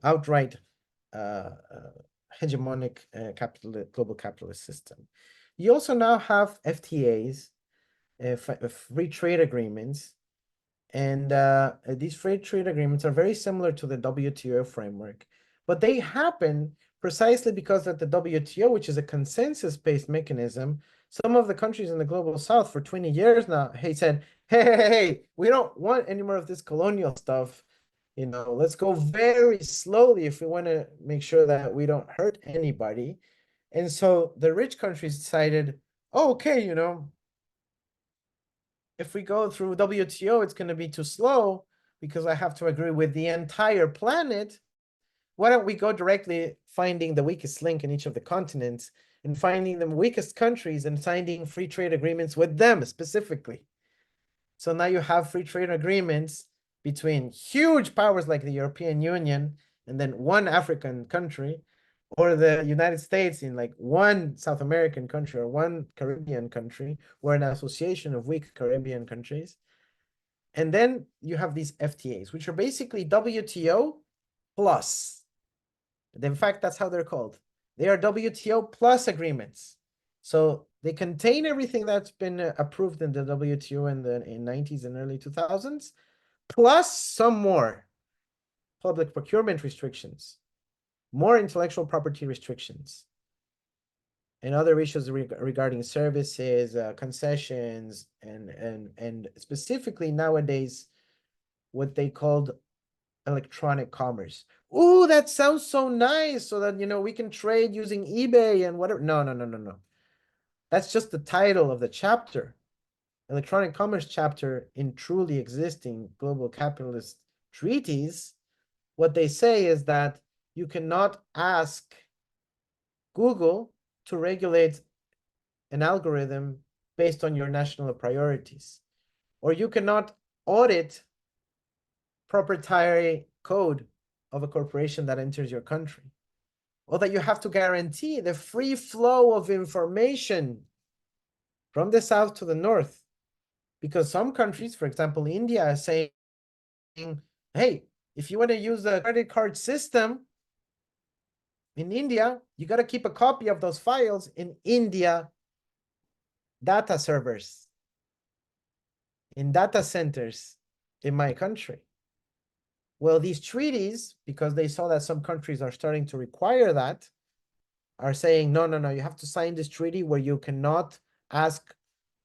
outright hegemonic global capitalist system. You also now have FTAs, free trade agreements, and these free trade agreements are very similar to the WTO framework, but they happen precisely because that the WTO, which is a consensus-based mechanism, some of the countries in the global south for 20 years now, said, hey, we don't want any more of this colonial stuff. Let's go very slowly if we want to make sure that we don't hurt anybody. And so the rich countries decided, oh, okay, if we go through WTO, it's going to be too slow because I have to agree with the entire planet. Why don't we go directly finding the weakest link in each of the continents and finding the weakest countries and signing free trade agreements with them specifically? So now you have free trade agreements between huge powers like the European Union and then one African country, or the United States in like one South American country or one Caribbean country, or an association of weak Caribbean countries. And then you have these FTAs, which are basically WTO plus. In fact, that's how they're called. They are WTO plus agreements. So they contain everything that's been approved in the WTO in the 90s and early 2000s, plus some more public procurement restrictions, more intellectual property restrictions, and other issues regarding services, concessions, and specifically nowadays, what they called electronic commerce. Ooh, that sounds so nice. So that, we can trade using eBay and whatever. No. That's just the title of the chapter. Electronic commerce chapter in truly existing global capitalist treaties. What they say is that you cannot ask Google to regulate an algorithm based on your national priorities, or you cannot audit proprietary code of a corporation that enters your country, or that you have to guarantee the free flow of information from the south to the north. Because some countries, for example, India, are saying, hey, if you want to use the credit card system in India, you got to keep a copy of those files in India data servers, in data centers in my country. Well, these treaties, because they saw that some countries are starting to require that, are saying, no, you have to sign this treaty where you cannot ask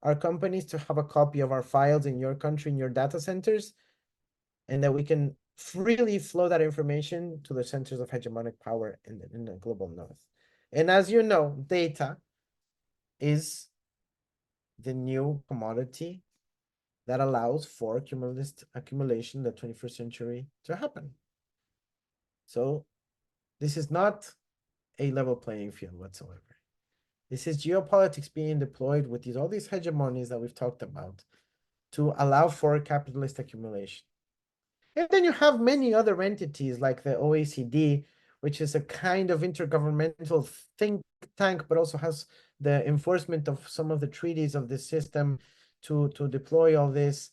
our companies to have a copy of our files in your country, in your data centers, and that we can freely flow that information to the centers of hegemonic power in the global north. And as you know, data is the new commodity that allows for accumulation in the 21st century to happen. So this is not a level playing field whatsoever. This is geopolitics being deployed with all these hegemonies that we've talked about to allow for capitalist accumulation. And then you have many other entities like the OECD, which is a kind of intergovernmental think tank, but also has the enforcement of some of the treaties of this system to deploy all this.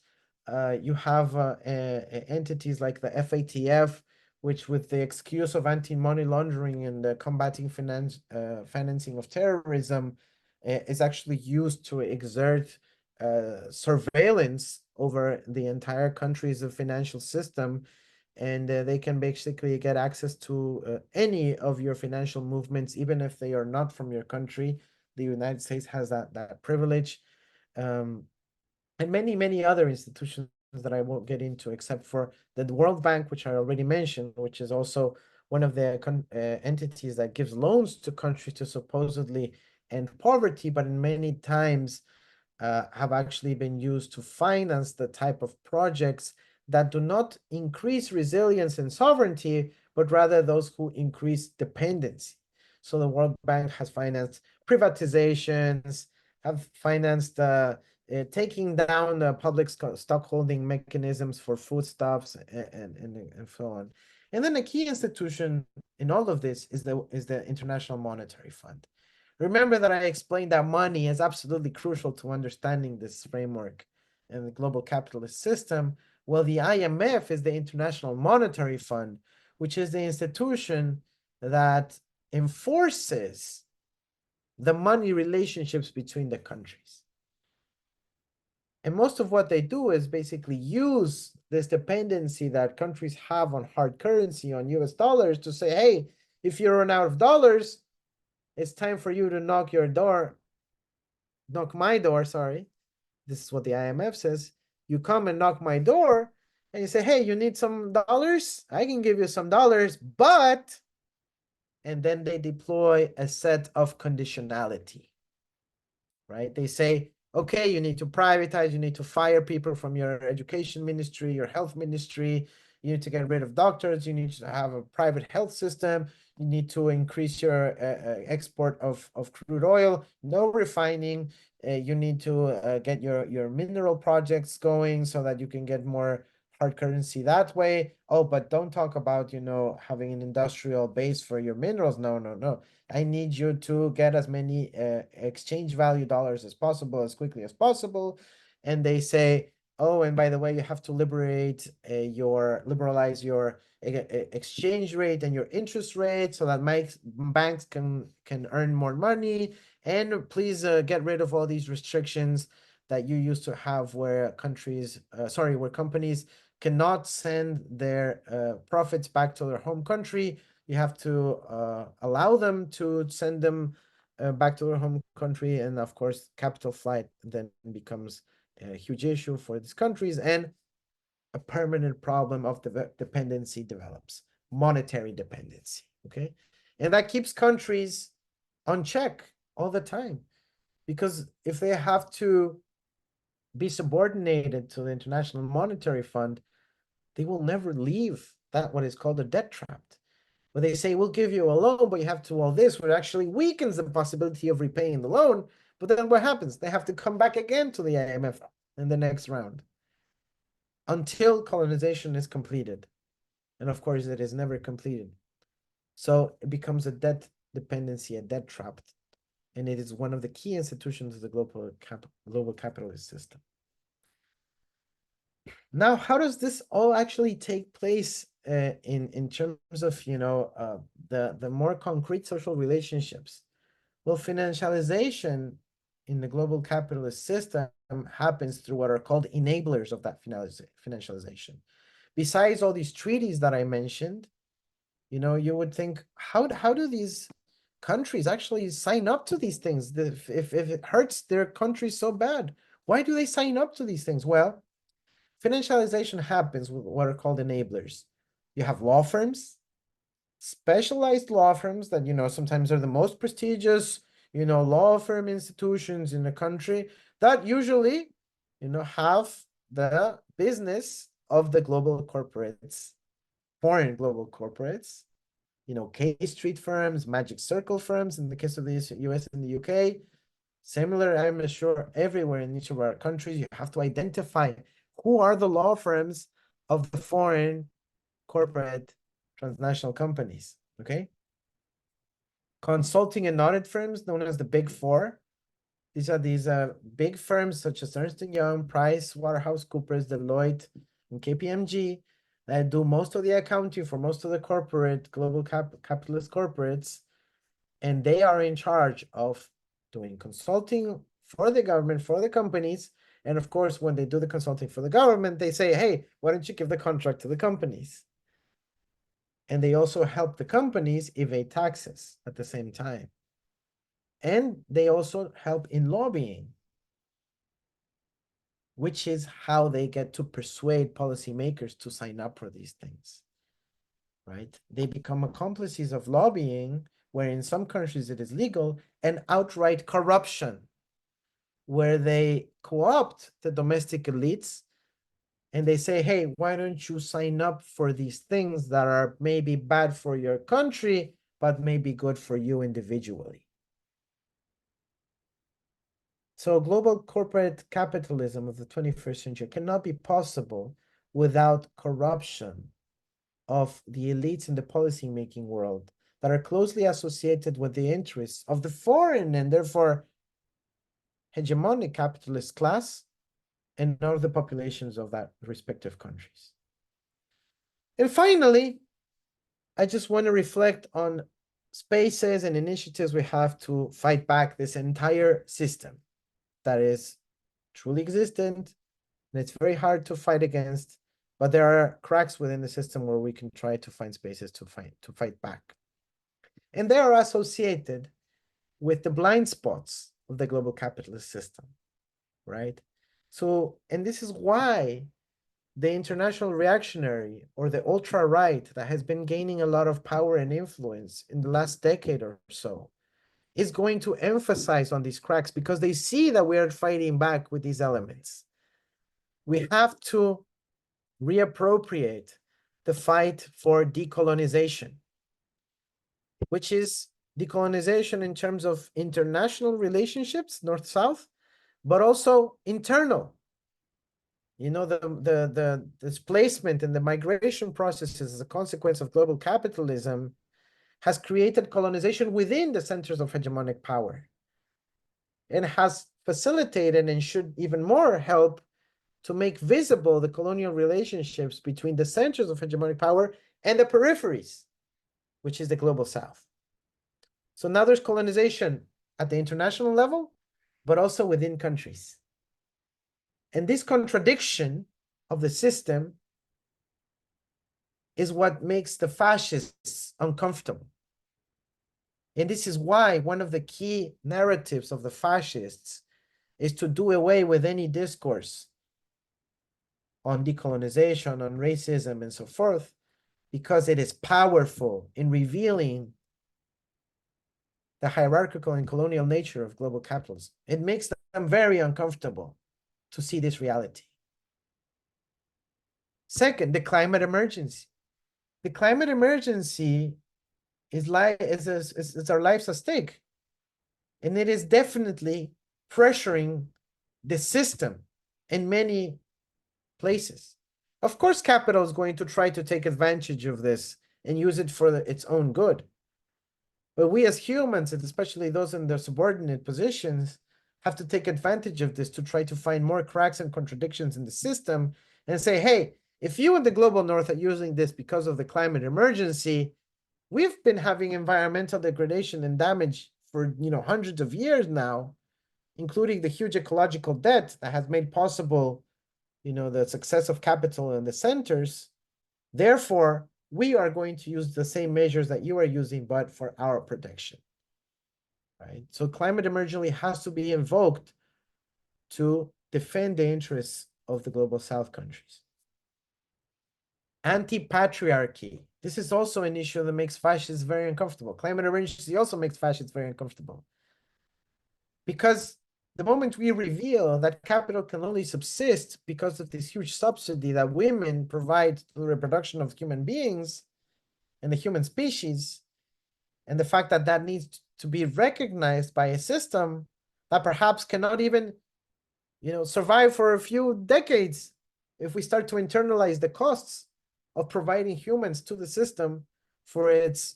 You have entities like the FATF, which with the excuse of anti-money laundering and combating financing of terrorism is actually used to exert surveillance over the entire country's financial system, and they can basically get access to any of your financial movements, even if they are not from your country. The United States has that privilege, and many other institutions that I won't get into, except for the World Bank, which I already mentioned, which is also one of the entities that gives loans to countries to supposedly end poverty, but in many times have actually been used to finance the type of projects that do not increase resilience and sovereignty, but rather those who increase dependency. So the World Bank has financed privatizations, have financed taking down the public stockholding mechanisms for foodstuffs and so on. And then a key institution in all of this is the International Monetary Fund. Remember that I explained that money is absolutely crucial to understanding this framework and the global capitalist system. Well, the IMF is the International Monetary Fund, which is the institution that enforces the money relationships between the countries. And most of what they do is basically use this dependency that countries have on hard currency, on US dollars, to say, hey, if you run out of dollars, it's time for you to knock my door, sorry. This is what the IMF says. You come and knock my door and you say, hey, you need some dollars? I can give you some dollars, but, and then they deploy a set of conditionality, right? They say, okay, you need to privatize, you need to fire people from your education ministry, your health ministry, you need to get rid of doctors, you need to have a private health system, you need to increase your export of crude oil, no refining, you need to get your mineral projects going so that you can get more hard currency that way. Oh, but don't talk about, having an industrial base for your minerals. No. I need you to get as many exchange value dollars as possible, as quickly as possible. And they say, oh, and by the way, you have to liberalize your exchange rate and your interest rate so that banks can earn more money. And please get rid of all these restrictions that you used to have where where companies cannot send their profits back to their home country. You have to allow them to send them back to their home country. And of course, capital flight then becomes a huge issue for these countries, and a permanent problem of dependency develops, monetary dependency, okay? And that keeps countries on check all the time, because if they have to be subordinated to the International Monetary Fund, they will never leave that what is called a debt trap, where they say, we'll give you a loan, but you have to do all this, which actually weakens the possibility of repaying the loan. But then what happens? They have to come back again to the IMF in the next round until colonization is completed. And of course, it is never completed. So it becomes a debt dependency, a debt trap. And it is one of the key institutions of the global capitalist system. Now, how does this all actually take place in terms of the more concrete social relationships? Well, financialization in the global capitalist system happens through what are called enablers of that financialization. Besides all these treaties that I mentioned, you would think, how do these countries actually sign up to these things? If it hurts their country so bad, why do they sign up to these things? Well, financialization happens with what are called enablers. You have law firms, specialized law firms that, sometimes are the most prestigious, law firm institutions in the country that usually, have the business of the global corporates, foreign global corporates, K Street firms, Magic Circle firms in the case of the US and the UK. Similar, I'm sure, everywhere in each of our countries, you have to identify who are the law firms of the foreign corporate transnational companies, okay? Consulting and audit firms known as the Big Four. These are big firms such as Ernst & Young, PricewaterhouseCoopers, Deloitte, and KPMG that do most of the accounting for most of the global capitalist corporates. And they are in charge of doing consulting for the government, for the companies, And of course, when they do the consulting for the government, they say, hey, why don't you give the contract to the companies? And they also help the companies evade taxes at the same time. And they also help in lobbying, which is how they get to persuade policymakers to sign up for these things, right? They become accomplices of lobbying, where in some countries it is legal, and outright corruption, where they co-opt the domestic elites and they say, hey, why don't you sign up for these things that are maybe bad for your country, but maybe good for you individually? So global corporate capitalism of the 21st century cannot be possible without corruption of the elites in the policymaking world that are closely associated with the interests of the foreign and therefore hegemonic capitalist class and of the populations of that respective countries. And finally, I just want to reflect on spaces and initiatives we have to fight back this entire system that is truly existent, and it's very hard to fight against, but there are cracks within the system where we can try to find spaces to fight back. And they are associated with the blind spots of the global capitalist system, right? So, and this is why the international reactionary or the ultra-right that has been gaining a lot of power and influence in the last decade or so is going to emphasize on these cracks because they see that we are fighting back with these elements. We have to reappropriate the fight for decolonization, which is decolonization in terms of international relationships, north-south, but also internal. You know, the displacement and the migration processes as a consequence of global capitalism has created colonization within the centers of hegemonic power and has facilitated and should even more help to make visible the colonial relationships between the centers of hegemonic power and the peripheries, which is the global south. So now there's colonization at the international level, but also within countries. And this contradiction of the system is what makes the fascists uncomfortable. And this is why one of the key narratives of the fascists is to do away with any discourse on decolonization, on racism, and so forth, because it is powerful in revealing the hierarchical and colonial nature of global capitalism. It makes them very uncomfortable to see this reality. Second, the climate emergency. The climate emergency is our lives at stake. And it is definitely pressuring the system in many places. Of course, capital is going to try to take advantage of this and use it for its own good. But we as humans, and especially those in their subordinate positions, have to take advantage of this to try to find more cracks and contradictions in the system and say, hey, if you in the global north are using this because of the climate emergency, we've been having environmental degradation and damage for hundreds of years now, including the huge ecological debt that has made possible the success of capital in the centers. Therefore, we are going to use the same measures that you are using, but for our protection, right? So climate emergency has to be invoked to defend the interests of the global south countries. Anti-patriarchy. This is also an issue that makes fascists very uncomfortable. Climate emergency also makes fascists very uncomfortable. Because the moment we reveal that capital can only subsist because of this huge subsidy that women provide to the reproduction of human beings and the human species, and the fact that that needs to be recognized by a system that perhaps cannot even survive for a few decades if we start to internalize the costs of providing humans to the system for its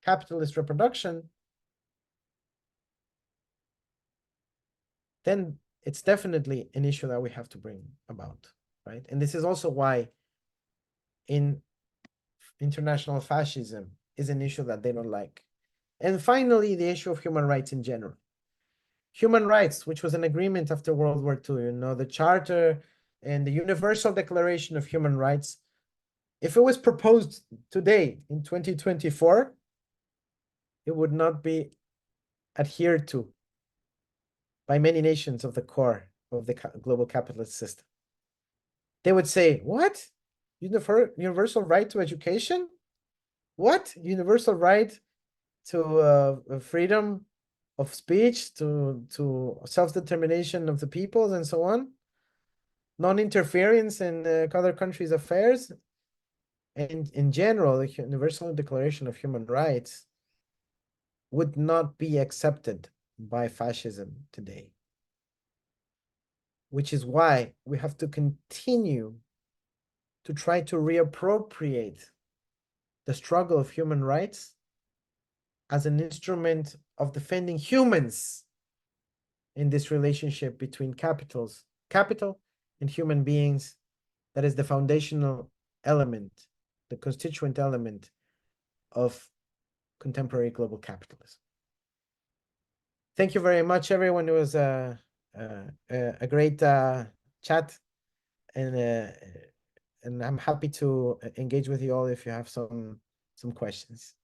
capitalist reproduction, then it's definitely an issue that we have to bring about, right? And this is also why in international fascism is an issue that they don't like. And finally, the issue of human rights in general. human rights, which was an agreement after World War II, you know, the Charter and the Universal Declaration of Human Rights, if it was proposed today in 2024, it would not be adhered to by many nations of the core of the global capitalist system. They would say, what? Universal right to education? What? Universal right to freedom of speech, to self-determination of the peoples and so on? Non-interference in other countries' affairs? And in general, the Universal Declaration of Human Rights would not be accepted by fascism today. Which is why we have to continue to try to reappropriate the struggle of human rights as an instrument of defending humans in this relationship between capital and human beings. That is the foundational element, the constituent element of contemporary global capitalism. Thank you very much, everyone. It was a great chat, and I'm happy to engage with you all if you have some questions.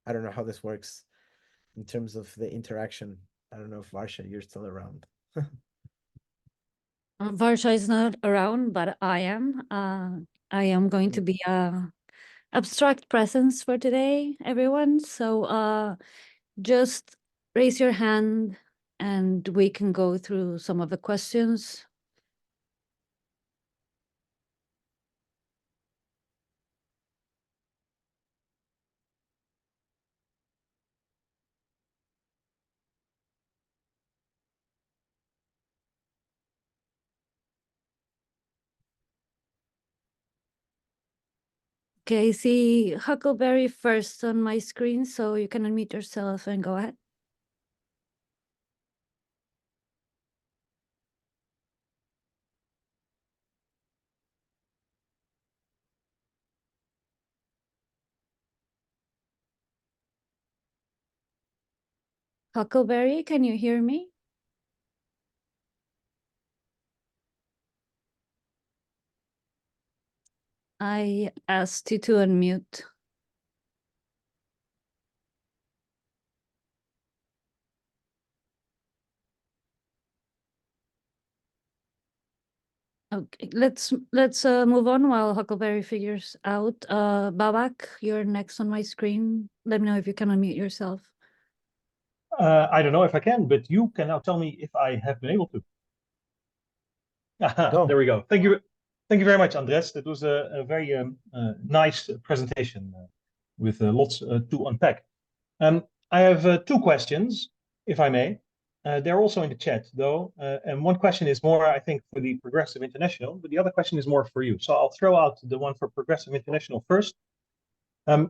I don't know how this works in terms of the interaction. I don't know if Varsha, you're still around. Varsha is not around, but I am. I am going to be a abstract presence for today, everyone. So just raise your hand and we can go through some of the questions. Okay, I see Huckleberry first on my screen, so you can unmute yourself and go ahead. Huckleberry, can you hear me? I asked you to unmute. Okay, let's move on while Huckleberry figures out. Babak, you're next on my screen. Let me know if you can unmute yourself. I don't know if I can, but you can now tell me if I have been able to. There we go. Thank you very much, Andrés. That was a very nice presentation with lots to unpack. I have two questions, if I may. They're also in the chat, though, and one question is more, I think, for the Progressive International, but the other question is more for you. So I'll throw out the one for Progressive International first,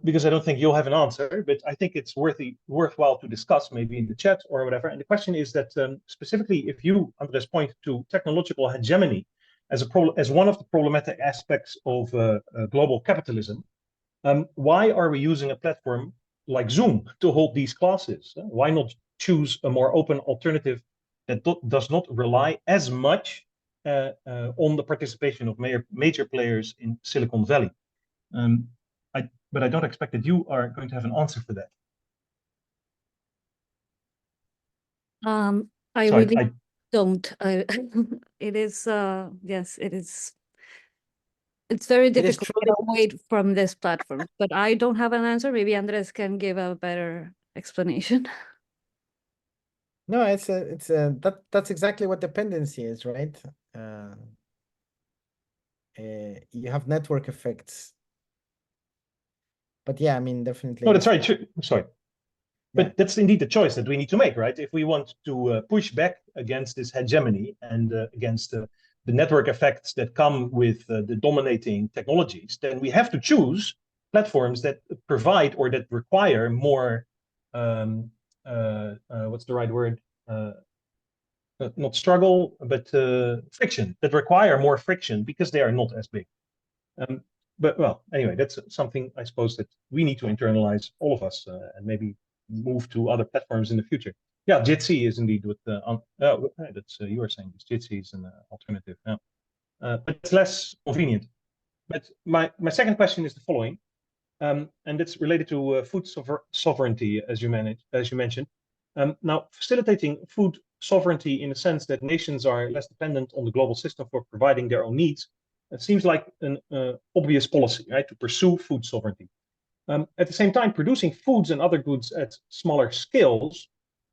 because I don't think you'll have an answer, but I think it's worthwhile to discuss maybe in the chat or whatever. And the question is that specifically, if you, Andrés, point to technological hegemony as one of the problematic aspects of global capitalism, why are we using a platform like Zoom to hold these classes? Why not choose a more open alternative that does not rely as much on the participation of major players in Silicon Valley? But I don't expect that you are going to have an answer for that. I really don't. It is, yes, it is. It's very difficult to get away from this platform, but I don't have an answer. Maybe Andrés can give a better explanation. No, that's exactly what dependency is, right? You have network effects. But yeah, I mean, definitely. No, that's right. Sorry. But that's indeed the choice that we need to make, right? If we want to push back against this hegemony and against the network effects that come with the dominating technologies, then we have to choose platforms that provide or that require more, what's the right word? Not struggle, but friction, that require more friction because they are not as big. But well, anyway, that's something I suppose that we need to internalize, all of us, and maybe move to other platforms in the future. Yeah, Jitsi is indeed what that's you are saying. Jitsi is an alternative. Yeah. But it's less convenient. But my second question is the following, and it's related to food sovereignty, as you mentioned. Now, facilitating food sovereignty in the sense that nations are less dependent on the global system for providing their own needs, it seems like an obvious policy, right, to pursue food sovereignty. At the same time, producing foods and other goods at smaller scales,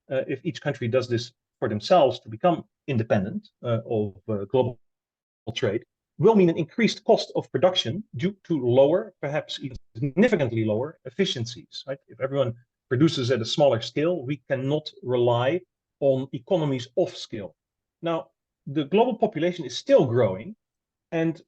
if each country does this for themselves to become independent of global trade, will mean an increased cost of production due to lower, perhaps even significantly lower efficiencies. Right? If everyone produces at a smaller scale, we cannot rely on economies of scale. Now, the global population is still growing. And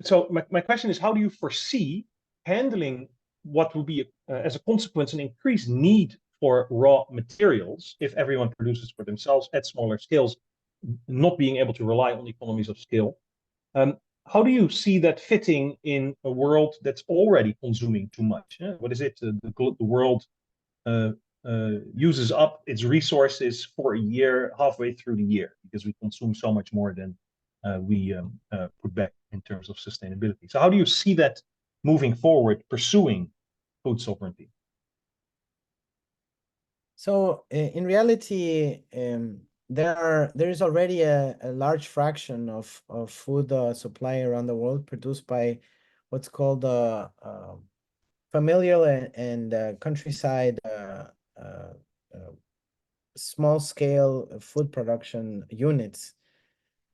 so my question is, how do you foresee handling what will be, as a consequence, an increased need for raw materials if everyone produces for themselves at smaller scales, not being able to rely on economies of scale? How do you see that fitting in a world that's already consuming too much? What is it? The world uses up its resources for a year, halfway through the year, because we consume so much more than we put back in terms of sustainability. So how do you see that moving forward, pursuing food sovereignty? So in reality, there is already a large fraction of food supply around the world produced by what's called familial and countryside small scale food production units.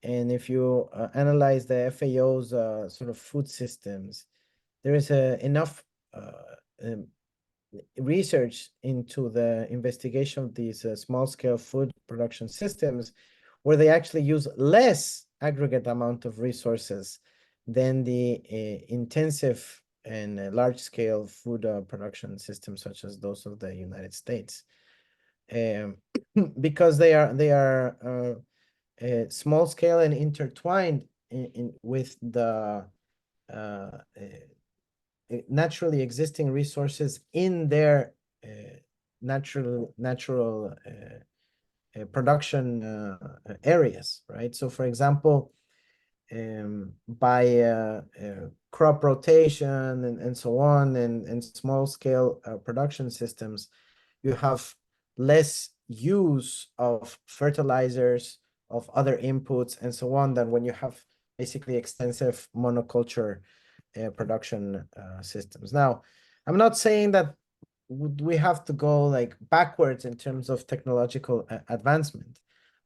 And if you analyze the FAO's sort of food systems, there is enough research into the investigation of these small-scale food production systems where they actually use less aggregate amount of resources than the intensive and large-scale food production systems such as those of the United States. Because they are small scale and intertwined with the naturally existing resources in their natural production areas, right? So, for example, by crop rotation and so on, and small scale production systems, you have less use of fertilizers, of other inputs, and so on, than when you have basically extensive monoculture production systems. Now, I'm not saying that we have to go like backwards in terms of technological advancement,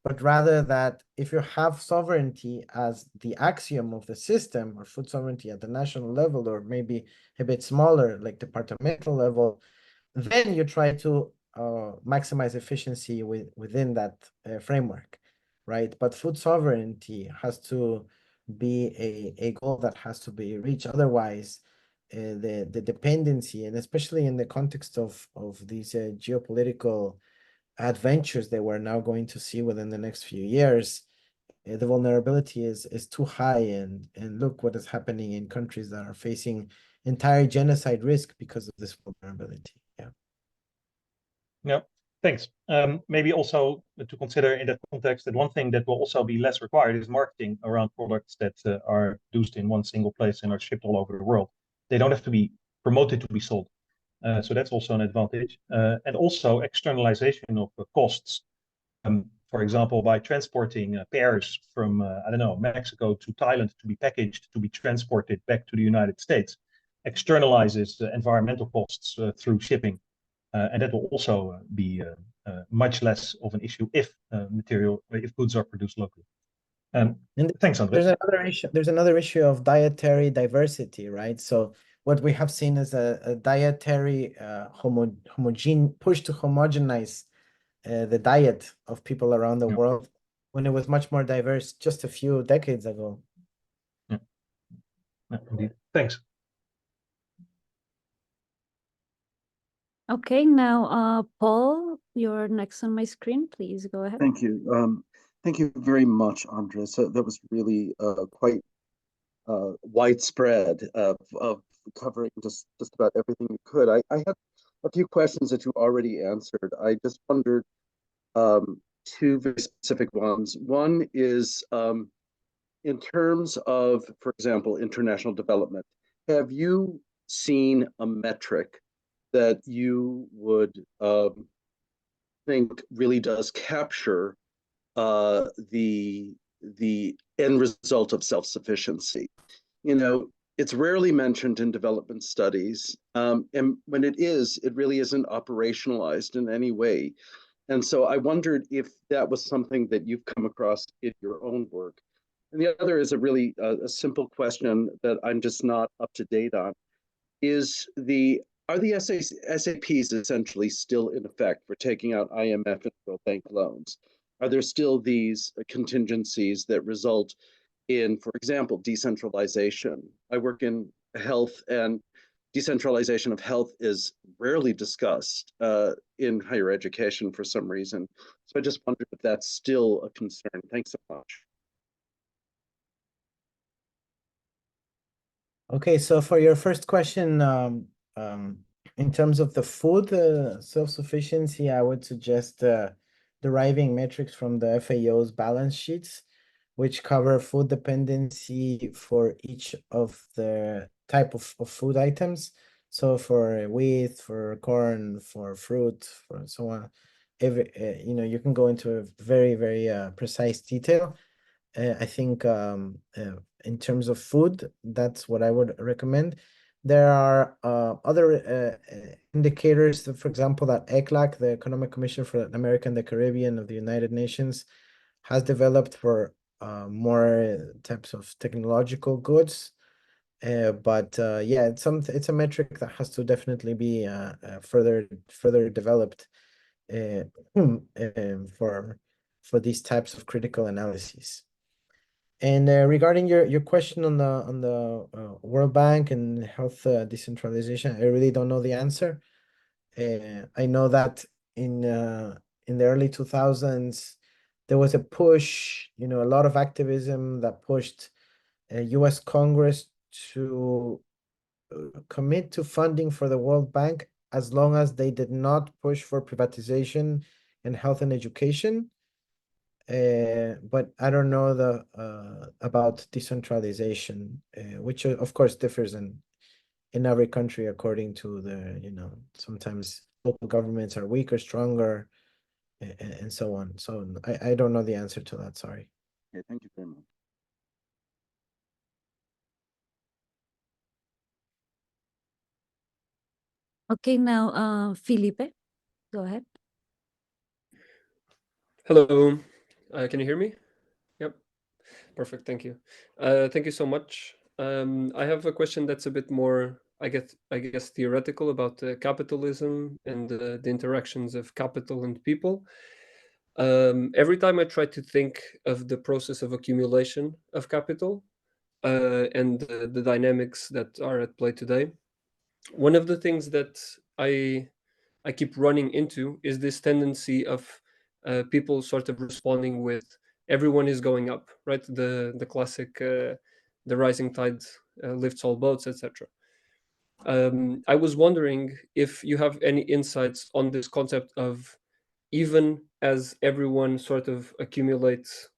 but rather that if you have sovereignty as the axiom of the system, or food sovereignty at the national level, or maybe a bit smaller, like departmental level, then you try to maximize efficiency within that framework, right? But food sovereignty has to be a goal that has to be reached. Otherwise, the dependency, and especially in the context of these geopolitical adventures that we're now going to see within the next few years, the vulnerability is too high. And look what is happening in countries that are facing entire genocide risk because of this vulnerability. Yeah. Yeah, thanks. Maybe also to consider in that context that one thing that will also be less required is marketing around products that are produced in one single place and are shipped all over the world. They don't have to be promoted to be sold. So that's also an advantage. And also externalization of costs. For example, by transporting pears from, I don't know, Mexico to Thailand to be packaged, to be transported back to the United States, externalizes the environmental costs through shipping. And that will also be much less of an issue if goods are produced locally. And thanks, Andrés. There's another issue of dietary diversity, right? So what we have seen is a dietary push to homogenize the diet of people around the world, when it was much more diverse just a few decades ago. Yeah, indeed. Thanks. Okay, now Paul, you're next on my screen. Please go ahead. Thank you. Thank you very much, Andrés. So that was really quite widespread of covering just about everything you could. I had a few questions that you already answered. I just wondered two very specific ones. One is in terms of, for example, international development. Have you seen a metric that you would think really does capture the end result of self-sufficiency? You know, it's rarely mentioned in development studies, and when it is, it really isn't operationalized in any way. And so I wondered if that was something that you've come across in your own work. And the other is a really a simple question that I'm just not up to date on. Are the SAPs essentially still in effect for taking out IMF and World Bank loans? Are there still these contingencies that result in, for example, decentralization? I work in health, and decentralization of health is rarely discussed in higher education for some reason. So I just wondered if that's still a concern. Thanks so much. Okay, so for your first question, in terms of the food self-sufficiency, I would suggest deriving metrics from the FAO's balance sheets, which cover food dependency for each of the type of food items. So for wheat, for corn, for fruit, for so on, you can go into a very, very precise detail. I think in terms of food, that's what I would recommend. There are other indicators, for example, that ECLAC, the Economic Commission for Latin America and the Caribbean of the United Nations, has developed for more types of technological goods. But yeah, it's a metric that has to definitely be further developed for these types of critical analyses. And regarding your question on the World Bank and health decentralization, I really don't know the answer. I know that in the early 2000s, there was a push, a lot of activism that pushed U.S. Congress to commit to funding for the World Bank as long as they did not push for privatization in health and education. But I don't know about decentralization, which of course differs in every country according to sometimes local governments are weaker, stronger, and so on. So I don't know the answer to that, sorry. Okay, thank you very much. Okay, now Felipe, go ahead. Hello, can you hear me? Yep, perfect, thank you. Thank you so much. I have a question that's a bit more, I guess theoretical about capitalism and the interactions of capital and people. Every time I try to think of the process of accumulation of capital and the dynamics that are at play today, one of the things that I keep running into is this tendency of people sort of responding with everyone is going up, right? The classic the rising tide lifts all boats, etc. I was wondering if you have any insights on this concept of even as everyone sort of accumulates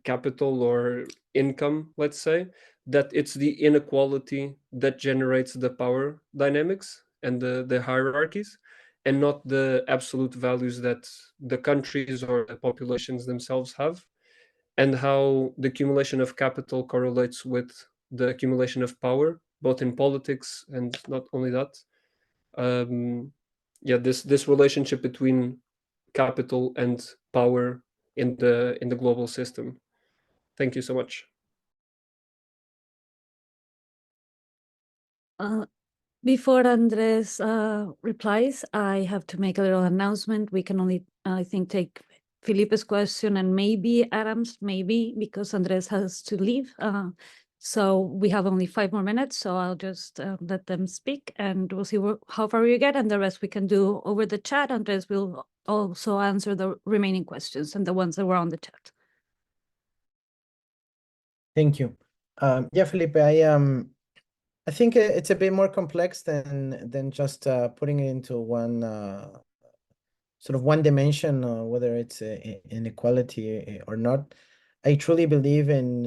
capital or income, let's say, that it's the inequality that generates the power dynamics and the hierarchies, and not the absolute values that the countries or the populations themselves have, and how the accumulation of capital correlates with the accumulation of power, both in politics and not only that. Yeah, this relationship between capital and power in the global system. Thank you so much. Before Andres replies, I have to make a little announcement. We can only, I think, take Felipe's question and maybe Adam's, maybe, because Andres has to leave. So we have only 5 more minutes, so I'll just let them speak and we'll see how far we get, and the rest we can do over the chat. Andres will also answer the remaining questions and the ones that were on the chat. Thank you. Yeah, Felipe, I think it's a bit more complex than just putting it into one sort of one dimension, whether it's inequality or not. I truly believe in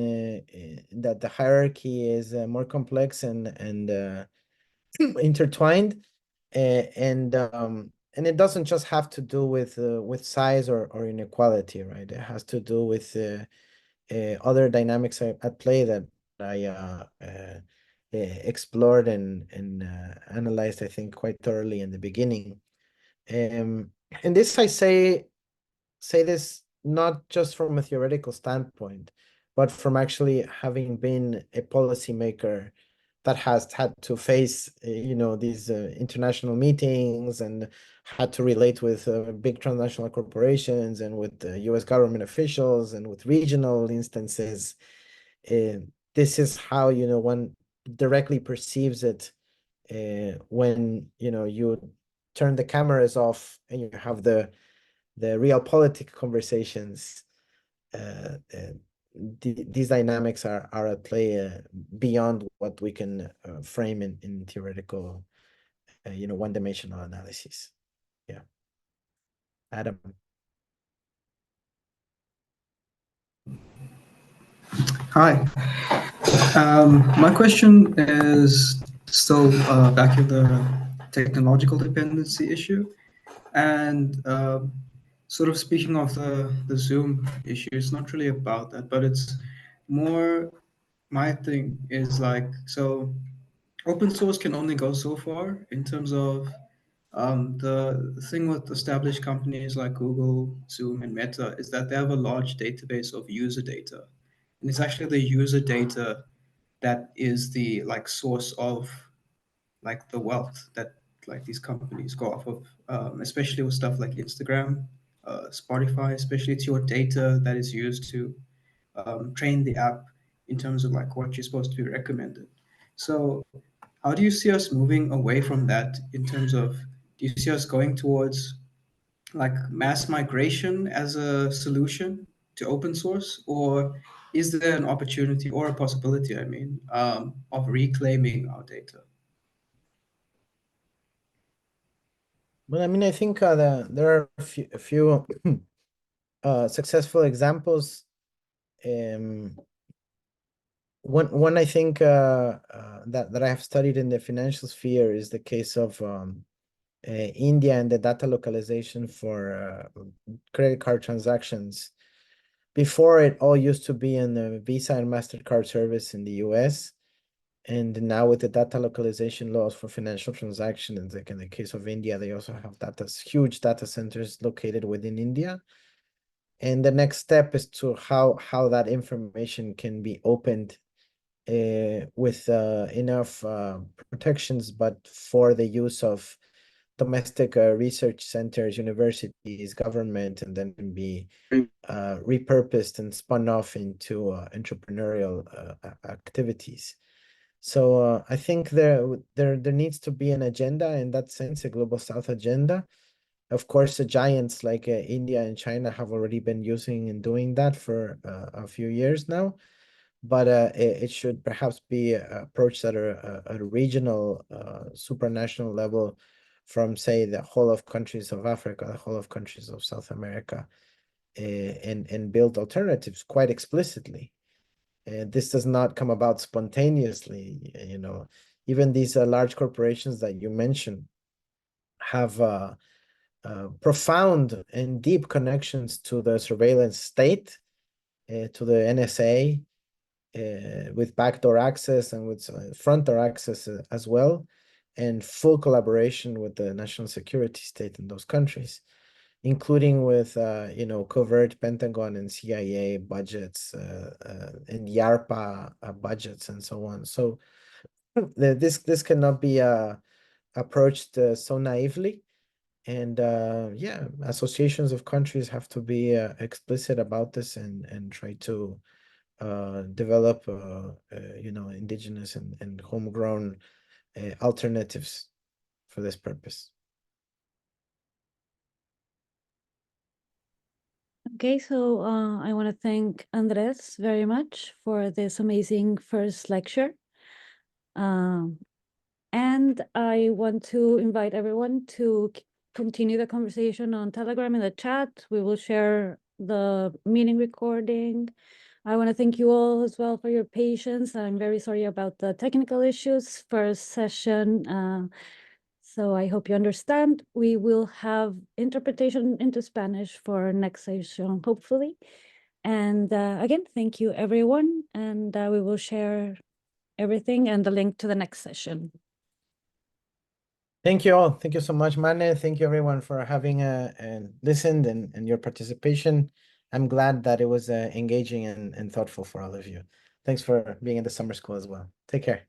that the hierarchy is more complex and intertwined, and it doesn't just have to do with size or inequality, right? It has to do with other dynamics at play that I explored and analyzed, I think, quite thoroughly in the beginning. And this I say this not just from a theoretical standpoint, but from actually having been a policymaker that has had to face, these international meetings and had to relate with big transnational corporations and with US government officials and with regional instances. This is how, one directly perceives it when, you turn the cameras off and you have the realpolitik conversations. These dynamics are at play beyond what we can frame in theoretical, one-dimensional analysis. Yeah. Adam. Hi. My question is still back in the technological dependency issue. And sort of speaking of the Zoom issue, it's not really about that, but it's more my thing is like, so open source can only go so far in terms of the thing with established companies like Google, Zoom, and Meta is that they have a large database of user data. And it's actually the user data that is the like source of like the wealth that like these companies go off of, especially with stuff like Instagram, Spotify, especially it's your data that is used to train the app in terms of like what you're supposed to be recommended. So how do you see us moving away from that in terms of, do you see us going towards like mass migration as a solution to open source, or is there an opportunity or a possibility, I mean, of reclaiming our data? Well, I mean, I think there are a few successful examples. One I think that I have studied in the financial sphere is the case of India and the data localization for credit card transactions. Before, it all used to be in the Visa and MasterCard service in the US. And now with the data localization laws for financial transactions, like in the case of India, they also have huge data centers located within India. And the next step is to how that information can be opened with enough protections, but for the use of domestic research centers, universities, government, and then can be repurposed and spun off into entrepreneurial activities. So I think there needs to be an agenda in that sense, a global South agenda. Of course, the giants like India and China have already been using and doing that for a few years now, but it should perhaps be approached at a regional, supranational level from, say, the whole of countries of Africa, the whole of countries of South America, and build alternatives quite explicitly. This does not come about spontaneously. Even these large corporations that you mentioned have profound and deep connections to the surveillance state, to the NSA, with backdoor access and with front door access as well, and full collaboration with the national security state in those countries, including with covert Pentagon and CIA budgets and YARPA budgets and so on. So this cannot be approached so naively. And yeah, associations of countries have to be explicit about this and try to develop indigenous and homegrown alternatives for this purpose. Okay, so I want to thank Andrés very much for this amazing first lecture. And I want to invite everyone to continue the conversation on Telegram in the chat. We will share the meeting recording. I want to thank you all as well for your patience. I'm very sorry about the technical issues first session. So I hope you understand. We will have interpretation into Spanish for next session, hopefully. And again, thank you, everyone. And we will share everything and the link to the next session. Thank you all. Thank you so much, Mane. Thank you everyone for having and listened and your participation. I'm glad that it was engaging and thoughtful for all of you. Thanks for being in the summer school as well. Take care.